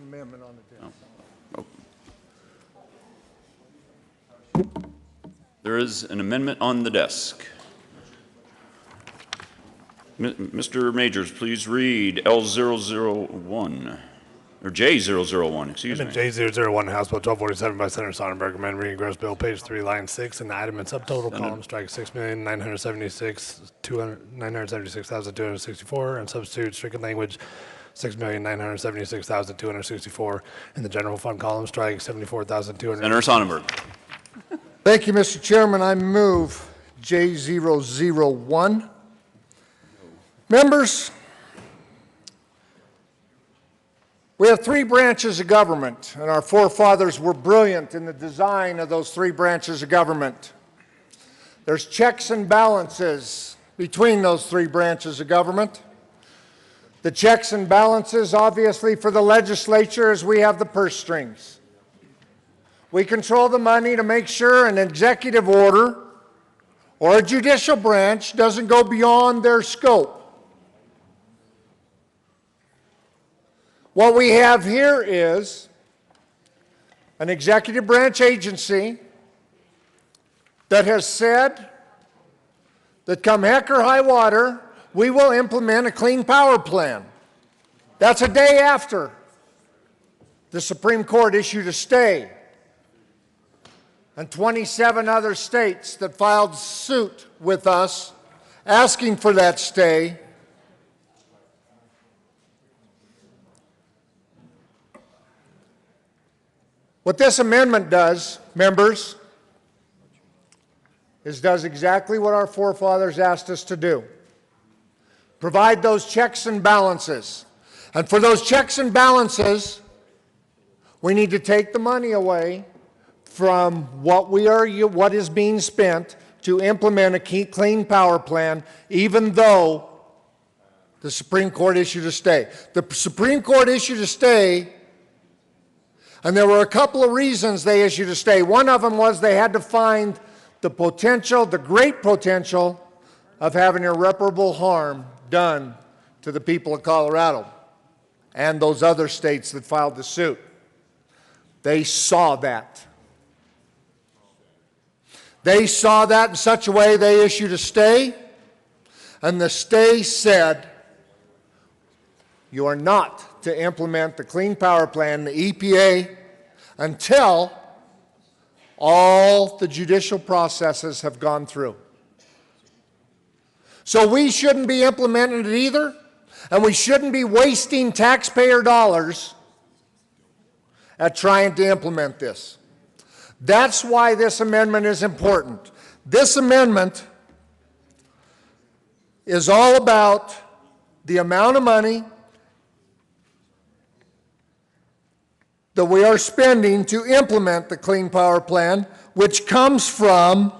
Amendment on the desk. There is an amendment on the desk. Mr. Majors, please read L001. or J001, excuse me. Amendment J001, House Bill 1247 by Senator Sonnenberg. Amendment reading gross bill, page 3, line 6, and the item in subtotal column strike 6,976,264 and substitute stricken language 6,976,264 in the general fund column strike 74,200. Senator Sonnenberg. Thank you, Mr. Chairman. I move J001. Members, we have three branches of government, and our forefathers were brilliant in the design of those three branches of government. There's checks and balances between those three branches of government. The checks and balances, obviously, for the legislature is we have the purse strings. We control the money to make sure an executive order or a judicial branch doesn't go beyond their scope. What we have here is an executive branch agency that has said that come heck or high water, we will implement a clean power plan. That's a day after the Supreme Court issued a stay, and 27 other states that filed suit with us asking for that stay. What this amendment does, members, is does exactly what our forefathers asked us to do. Provide those checks and balances. And for those checks and balances, we need to take the money away from what is being spent to implement a clean power plan, even though the Supreme Court issued a stay. The Supreme Court issued a stay, and there were a couple of reasons they issued a stay. One of them was they had to find the potential, the great potential, of having irreparable harm done to the people of Colorado and those other states that filed the suit. They saw that. They saw that in such a way they issued a stay, and the stay said, you are not to implement the Clean Power Plan, the EPA, until all the judicial processes have gone through. So we shouldn't be implementing it either, and we shouldn't be wasting taxpayer dollars at trying to implement this. That's why this amendment is important. This amendment is all about the amount of money that we are spending to implement the Clean Power Plan, which comes from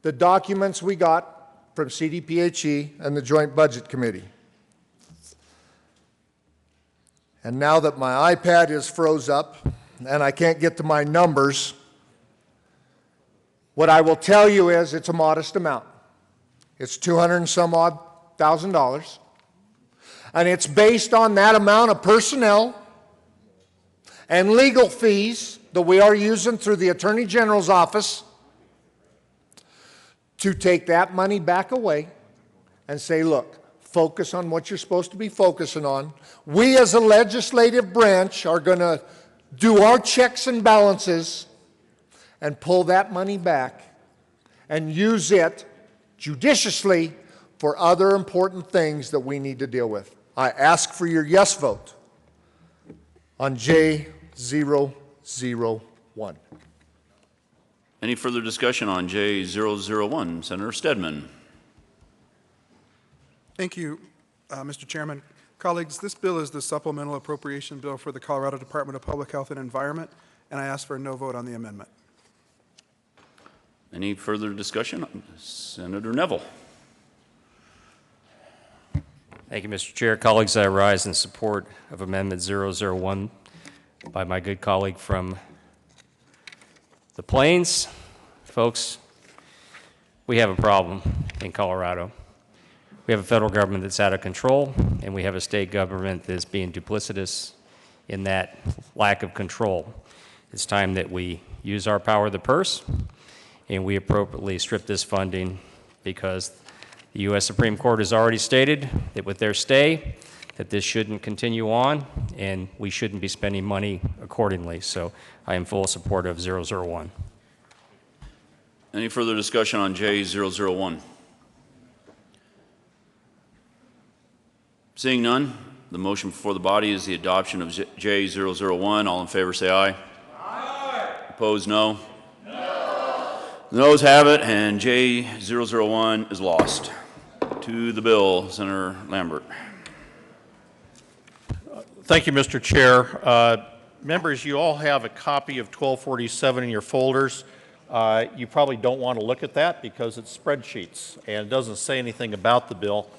the documents we got from CDPHE and the Joint Budget Committee. And now that my iPad is froze up and I can't get to my numbers, what I will tell you is it's a modest amount. It's $200 and some odd thousand. And it's based on that amount of personnel and legal fees that we are using through the Attorney General's office to take that money back away and say, look, focus on what you're supposed to be focusing on. We as a legislative branch are going to do our checks and balances and pull that money back and use it judiciously for other important things that we need to deal with. I ask for your yes vote on J001. Any further discussion on J001? Senator Stedman. Thank you, Mr. Chairman. Colleagues, this bill is the supplemental appropriation bill for the Colorado Department of Public Health and Environment, and I ask for a no vote on the amendment. Any further discussion? Senator Neville. Thank you, Mr. Chair. Colleagues, I rise in support of Amendment 001 by my good colleague from the Plains. Folks, we have a problem in Colorado. We have a federal government that's out of control, and we have a state government that's being duplicitous in that lack of control. It's time that we use our power of the purse, and we appropriately strip this funding because The U.S. Supreme Court has already stated that with their stay, that this shouldn't continue on, and we shouldn't be spending money accordingly. So I am full support of 001. Any further discussion on J001? Seeing none, the motion before the body is the adoption of J001. All in favor say aye. Aye. Opposed, no. No. The noes have it, and J001 is lost. To the bill, Senator Lambert. Thank you, Mr. Chair. Members, you all have a copy of 1247 in your folders. You probably don't want to look at that because it's spreadsheets and it doesn't say anything about the bill.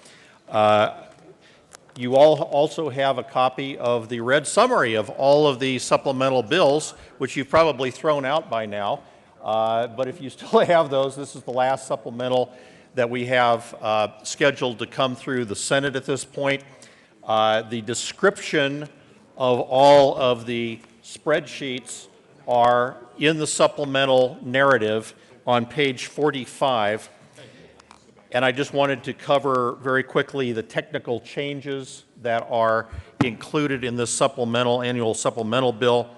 You all also have a copy of the read summary of all of the supplemental bills, which you've probably thrown out by now. But if you still have those, this is the last supplemental that we have scheduled to come through the Senate at this point. The description of all of the spreadsheets are in the supplemental narrative on page 45. And I just wanted to cover very quickly the technical changes that are included in this annual supplemental bill.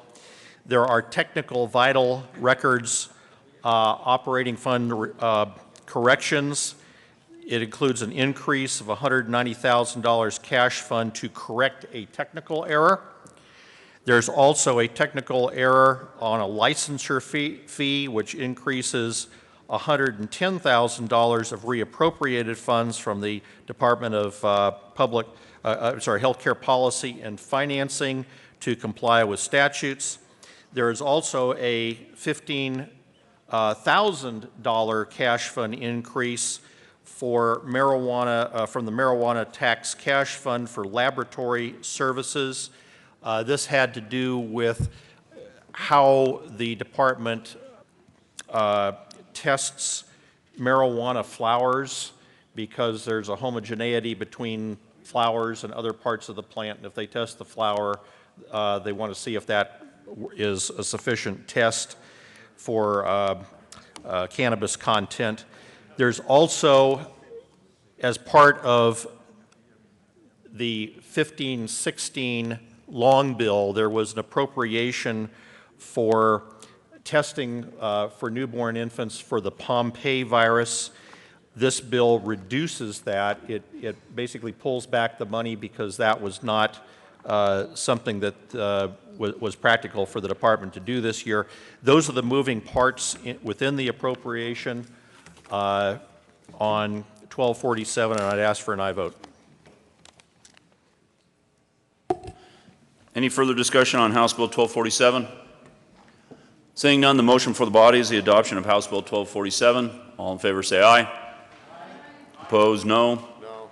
There are technical vital records operating fund corrections. It includes an increase of $190,000 cash fund to correct a technical error. There's also a technical error on a licensure fee which increases $110,000 of reappropriated funds from the Department of Healthcare Policy and Financing to comply with statutes. There is also a $15,000 cash fund increase for marijuana from the marijuana tax cash fund for laboratory services. This had to do with how the department tests marijuana flowers, because there's a homogeneity between flowers and other parts of the plant. And if they test the flower, they want to see if that is a sufficient test for cannabis content. There's also, as part of the 15-16 long bill, there was an appropriation for testing for newborn infants for the Pompe virus. This bill reduces that. It basically pulls back the money because that was not something that was practical for the department to do this year. Those are the moving parts within the appropriation on 1247, and I'd ask for an aye vote. Any further discussion on House Bill 1247? Seeing none, the motion for the body is the adoption of House Bill 1247. All in favor say aye. Aye. Opposed, no. No.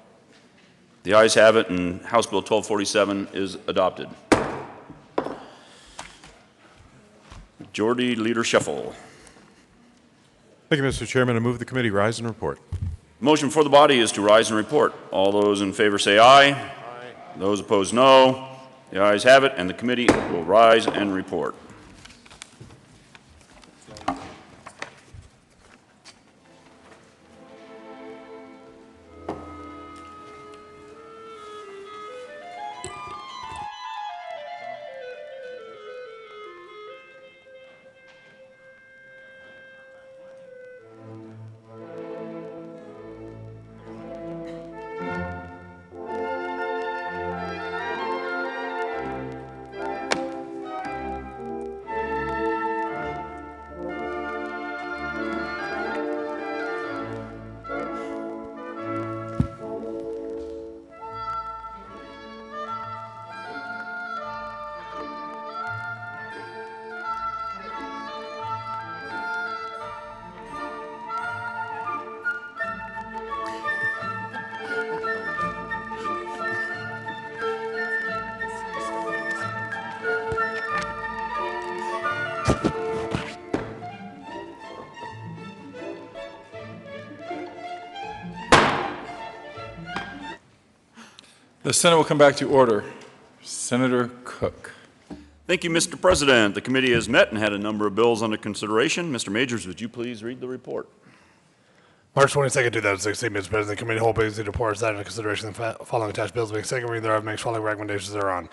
The ayes have it, and House Bill 1247 is adopted. Majority Leader Shuffle. Thank you, Mr. Chairman. I move the committee rise and report. Motion for the body is to rise and report. All those in favor say aye. Aye. Those opposed, no. The ayes have it, and the committee will rise and report. The Senate will come back to order. Senator Cook. Thank you, Mr. President. The committee has met and had a number of bills under consideration. Mr. Majors, would you please read the report? March 22nd, 2016, Mr. President, the Committee of the Whole believes the report is under consideration of the following attached bills being second reading thereof makes following recommendations thereon.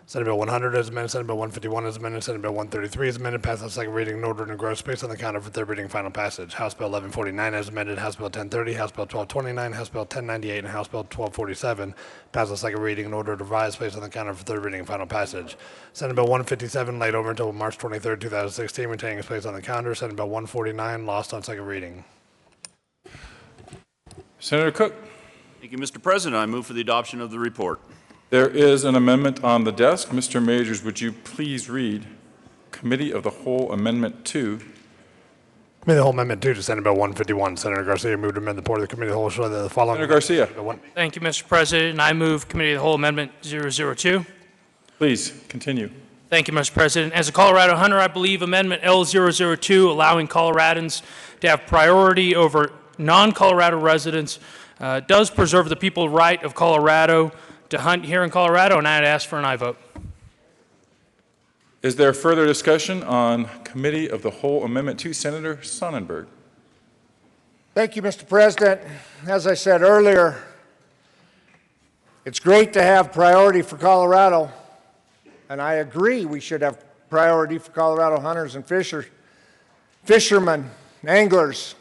Senate Bill 100 as amended, Senate Bill 151 as amended, Senate Bill 133 as amended, passed on second reading in order and engrossed space on the counter for third reading and final passage. House Bill 1149 as amended, House Bill 1030, House Bill 1229, House Bill 1098, and House Bill 1247, passed on second reading in order to revise space on the counter for third reading and final passage. Senate Bill 157 laid over until March 23, 2016, retaining its place on the counter. Senate Bill 149 lost on second reading. Senator Cook. Thank you, Mr. President. I move for the adoption of the report. There is an amendment on the desk. Mr. Majors, would you please read Committee of the Whole Amendment 2? Committee of the Whole Amendment 2 to Senate Bill 151. Senator Garcia moved to amend the report of the Committee of the Whole show that the following. Senator Garcia. Thank you, Mr. President. I move Committee of the Whole Amendment 002. Please continue. Thank you, Mr. President. As a Colorado hunter, I believe Amendment L002, allowing Coloradans to have priority over non-Colorado residents, does preserve the people's right of Colorado to hunt here in Colorado, and I'd ask for an aye vote. Is there further discussion on Committee of the Whole Amendment 2? Senator Sonnenberg. Thank you, Mr. President. As I said earlier, it's great to have priority for Colorado, and I agree we should have priority for Colorado hunters and fishermen, anglers.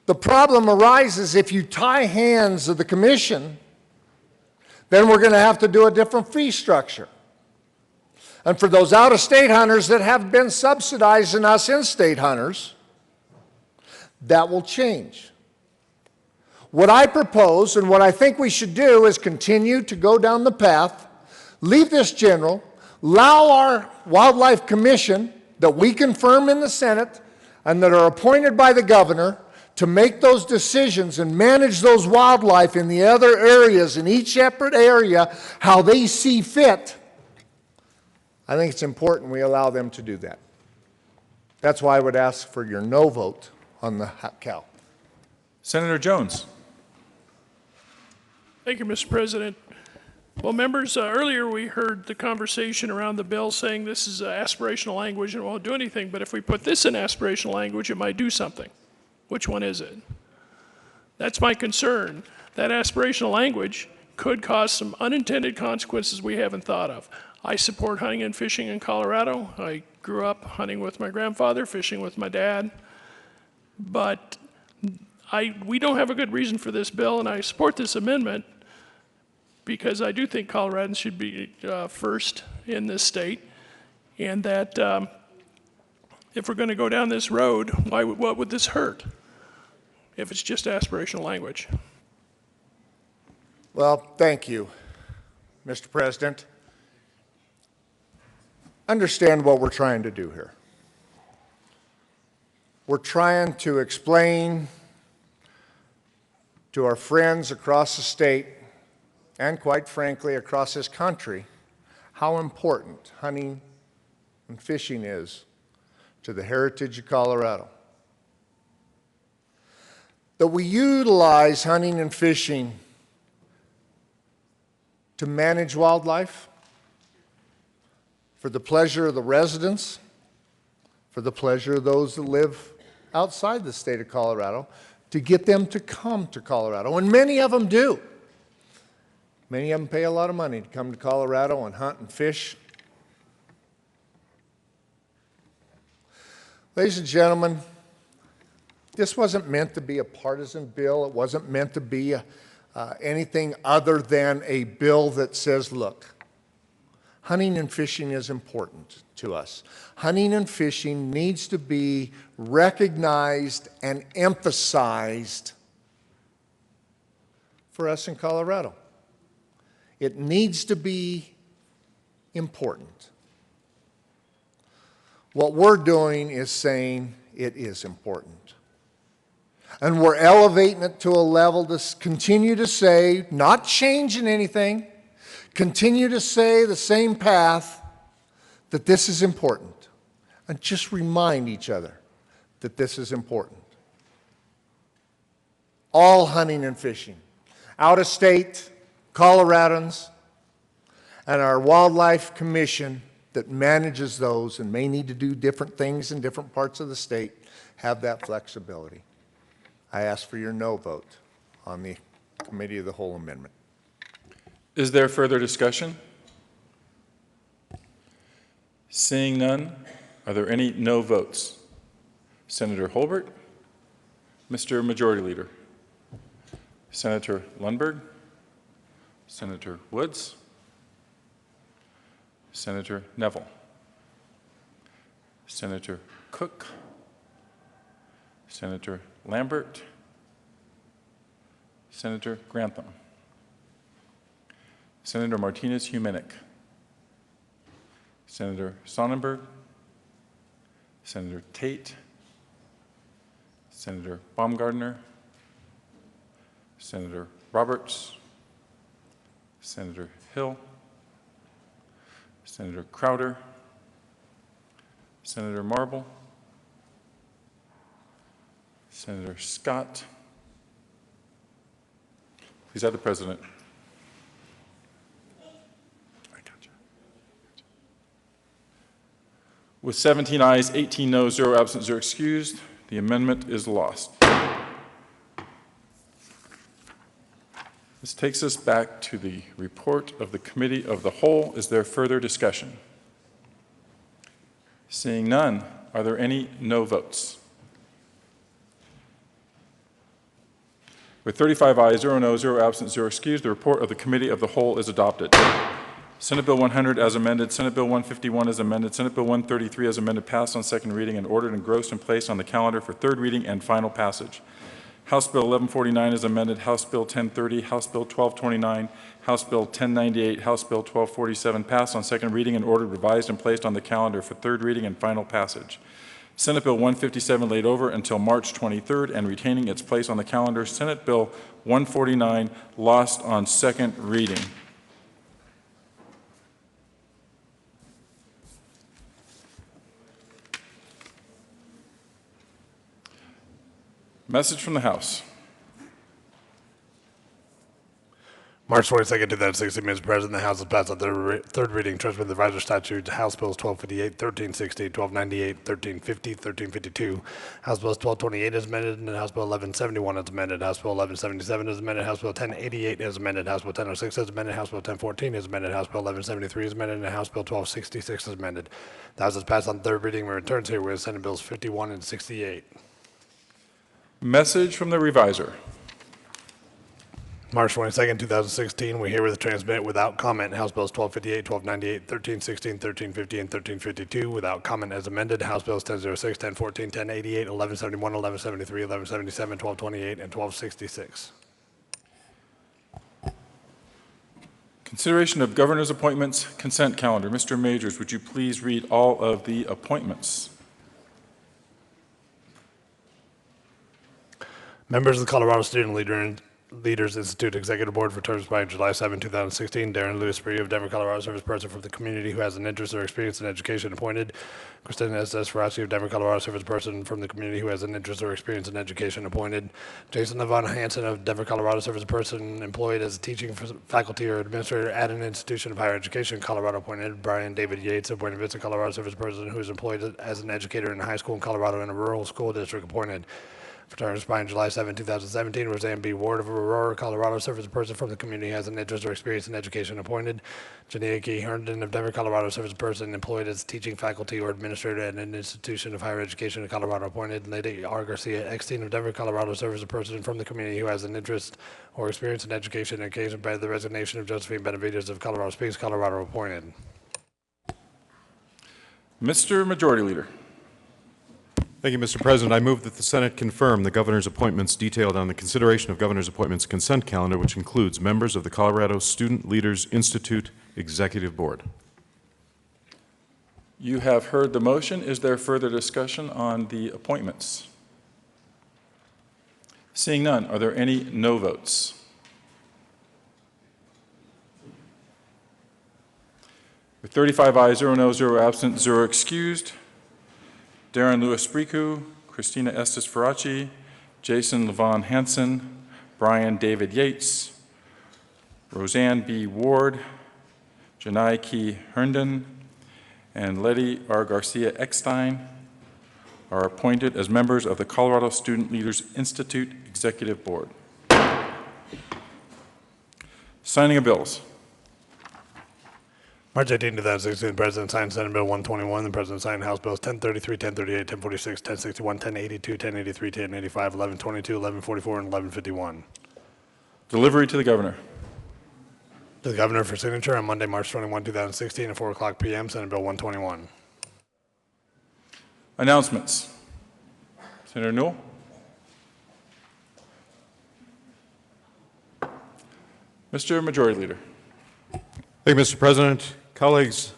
The problem arises if you tie hands of the commission, then we're going to have to do a different fee structure. And for those out-of-state hunters that have been subsidizing us in-state hunters, that will change. What I propose and what I think we should do is continue to go down the path, leave this general, allow our Wildlife Commission that we confirm in the Senate and that are appointed by the governor to make those decisions and manage those wildlife in the other areas, in each separate area, how they see fit. I think it's important we allow them to do that. That's why I would ask for your no vote on the cow. Senator Jones. Thank you, Mr. President. Well, members, earlier we heard the conversation around the bill saying this is aspirational language and it won't do anything, but if we put this in aspirational language, it might do something. Which one is it? That's my concern. That aspirational language could cause some unintended consequences we haven't thought of. I support hunting and fishing in Colorado. I grew up hunting with my grandfather, fishing with my dad. But we don't have a good reason for this bill, and I support this amendment because I do think Coloradans should be first in this state, and that if we're going to go down this road, what would this hurt if it's just aspirational language? Well, thank you, Mr. President. Understand what we're trying to do here. We're trying to explain to our friends across the state and, quite frankly, across this country how important hunting and fishing is to the heritage of Colorado. That we utilize hunting and fishing to manage wildlife for the pleasure of the residents, for the pleasure of those that live outside the state of Colorado, to get them to come to Colorado. And many of them do. Many of them pay a lot of money to come to Colorado and hunt and fish. Ladies and gentlemen, this wasn't meant to be a partisan bill. It wasn't meant to be anything other than a bill that says, look, hunting and fishing is important to us. Hunting and fishing needs to be recognized and emphasized for us in Colorado. It needs to be important. What we're doing is saying it is important. And we're elevating it to a level to continue to say, not changing anything, continue to say the same path, that this is important. And just remind each other that this is important. All hunting and fishing, out of state, Coloradans, and our Wildlife Commission that manages those and may need to do different things in different parts of the state have that flexibility. I ask for your no vote on the Committee of the Whole amendment. Is there further discussion? Seeing none, are there any no votes? Senator Holbert? Mr. Majority Leader? Senator Lundberg? Senator Woods? Senator Neville? Senator Cook? Senator Lambert? Senator Grantham? Senator Martinez-Humenick? Senator Sonnenberg? Senator Tate? Senator Baumgardner? Senator Roberts? Senator Hill? Senator Crowder? Senator Marble? Senator Scott? Please add the President. With 17 ayes, 18 noes, 0 absent, 0 excused, the amendment is lost. This takes us back to the report of the Committee of the Whole. Is there further discussion? Seeing none, are there any no votes? With 35 ayes, 0 noes, 0 absent, 0 excused, the report of the Committee of the Whole is adopted. Senate Bill 100 as amended, Senate Bill 151 as amended, Senate Bill 133 as amended, passed on second reading and ordered, engrossed, and placed on the calendar for third reading and final passage. House Bill 1149 as amended, House Bill 1030, House Bill 1229, House Bill 1098, House Bill 1247, passed on second reading and ordered, revised, and placed on the calendar for third reading and final passage. Senate Bill 157 laid over until March 23rd and retaining its place on the calendar. Senate Bill 149 lost on second reading. Message from the House. March 22nd, 2016, Mr. President, the House has passed on third reading Trustment Advisor Statutes, House Bills 1258, 1360, 1298, 1350, 1352, House Bills 1228 as amended, and House Bill 1171 as amended, House Bill 1177 as amended, House Bill 1088 as amended, House Bill 1006 as amended, House Bill 1014 as amended, House Bill 1173 as amended, and House Bill 1266 as amended. The House has passed on third reading and returns here with Senate Bills 51 and 68. Message from the Reviser. March 22nd, 2016, we herewith transmit without comment House Bills 1258, 1298, 1316, 1350, and 1352 without comment as amended. House Bills 1006, 1014, 1088, 1171, 1173, 1177, 1228, and 1266. Consideration of Governor's appointments, consent calendar. Mr. Majors, would you please read all of the appointments? Members of the Colorado Student Leaders Institute Executive Board for terms expiring July 7, 2016. Darren Lewis Spree of Denver, Colorado, service person from the community who has an interest or experience in education appointed. Christina S.S. Ferrazzi of Denver, Colorado, service person from the community who has an interest or experience in education appointed. Jason Levon Hansen of Denver, Colorado, service person employed as a teaching faculty or administrator at an institution of higher education, Colorado, appointed. Brian David Yates of Buena Vista, Colorado, service person who is employed as an educator in a high school in Colorado in a rural school district appointed. For terms expiring July 7, 2017, Roseanne B. Ward of Aurora, Colorado, service person from the community has an interest or experience in education appointed. Janaea Key Herndon of Denver, Colorado, service person employed as teaching faculty or administrator at an institution of higher education in Colorado appointed. Lady R. Garcia Eckstein of Denver, Colorado, service person from the community who has an interest or experience in education occasioned by the resignation of Josephine Benavides of Colorado Springs, Colorado appointed. Mr. Majority Leader. Thank you, Mr. President. I move that the Senate confirm the governor's appointments detailed on the consideration of governor's appointments consent calendar, which includes members of the Colorado Student Leaders Institute Executive Board. You have heard the motion. Is there further discussion on the appointments? Seeing none, are there any no votes? With 35 ayes, 0 no, 0 absent, 0 excused, Darren Lewis Spreeku, Christina Estes Ferracci, Jason Levon Hansen, Brian David Yates, Roseanne B. Ward, Janaea Key Herndon, and Letty R. Garcia Eckstein are appointed as members of the Colorado Student Leaders Institute Executive Board. Signing of bills. March 18, 2016, the President signed Senate Bill 121. The President signed House Bills 1033, 1038, 1046, 1061, 1082, 1083, 1085, 1122, 1144, and 1151. Delivery to the Governor. To the Governor for signature on Monday, March 21, 2016, at 4 o'clock p.m., Senate Bill 121. Announcements. Senator Newell. Mr. Majority Leader. Thank you, Mr. President. Colleagues,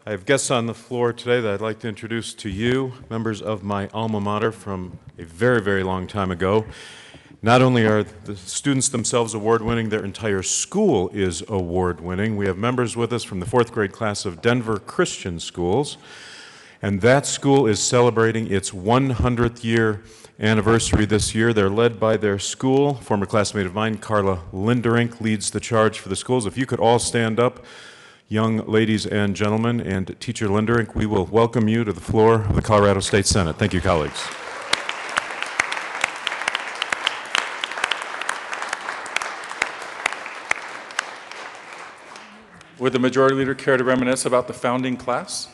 I have guests on the floor today that I'd like to introduce to you, members of my alma mater from a very, very long time ago. Not only are the students themselves award-winning, their entire school is award-winning. We have members with us from the 4th grade class of Denver Christian Schools, and that school is celebrating its 100th year anniversary this year. They're led by their school. Former classmate of mine, Carla Linderink, leads the charge for the schools. If you could all stand up, young ladies and gentlemen, and Teacher Linderink, we will welcome you to the floor of the Colorado State Senate. Thank you, colleagues. Would the Majority Leader care to reminisce about the founding class?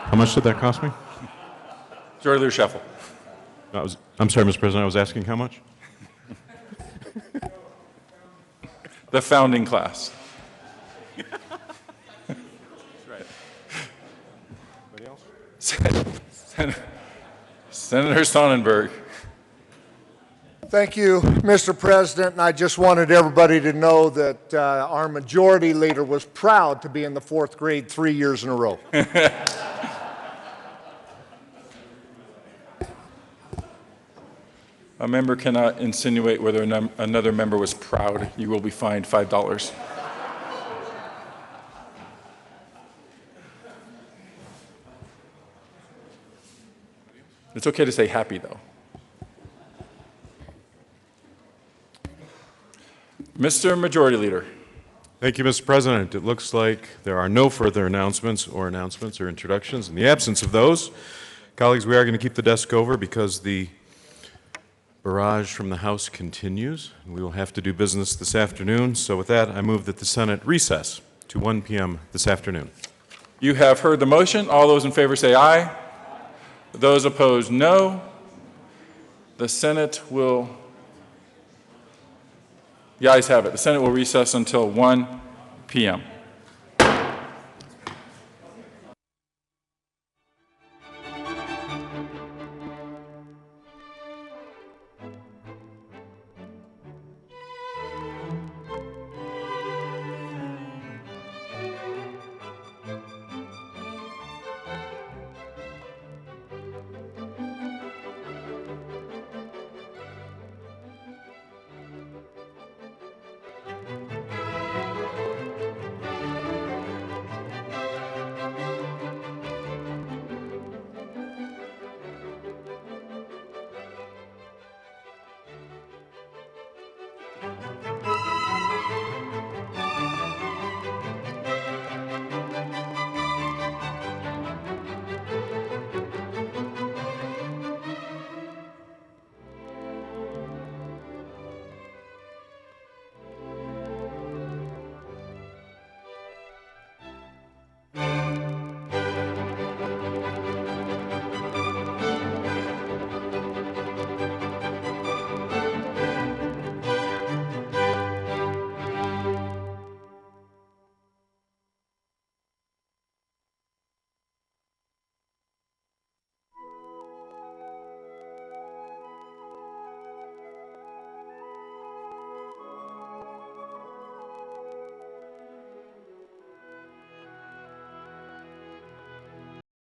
How much did that cost me? Majority Leader Scheffel. I'm sorry, Mr. President, I was asking how much? The founding class. Senator Sonnenberg. Thank you, Mr. President. And I just wanted everybody to know that our majority leader was proud to be in the 4th grade 3 years in a row. A member cannot insinuate whether another member was proud. You will be fined $5. It's okay to say happy, though. Mr. Majority Leader. Thank you, Mr. President. It looks like there are no further announcements or introductions. In the absence of those, colleagues, we are going to keep the desk over because the barrage from the House continues. We will have to do business this afternoon. So with that, I move that the Senate recess to 1 p.m. this afternoon. You have heard the motion. All those in favor say aye. Those opposed, no. The Senate will, the ayes have it. The Senate will recess until 1 p.m.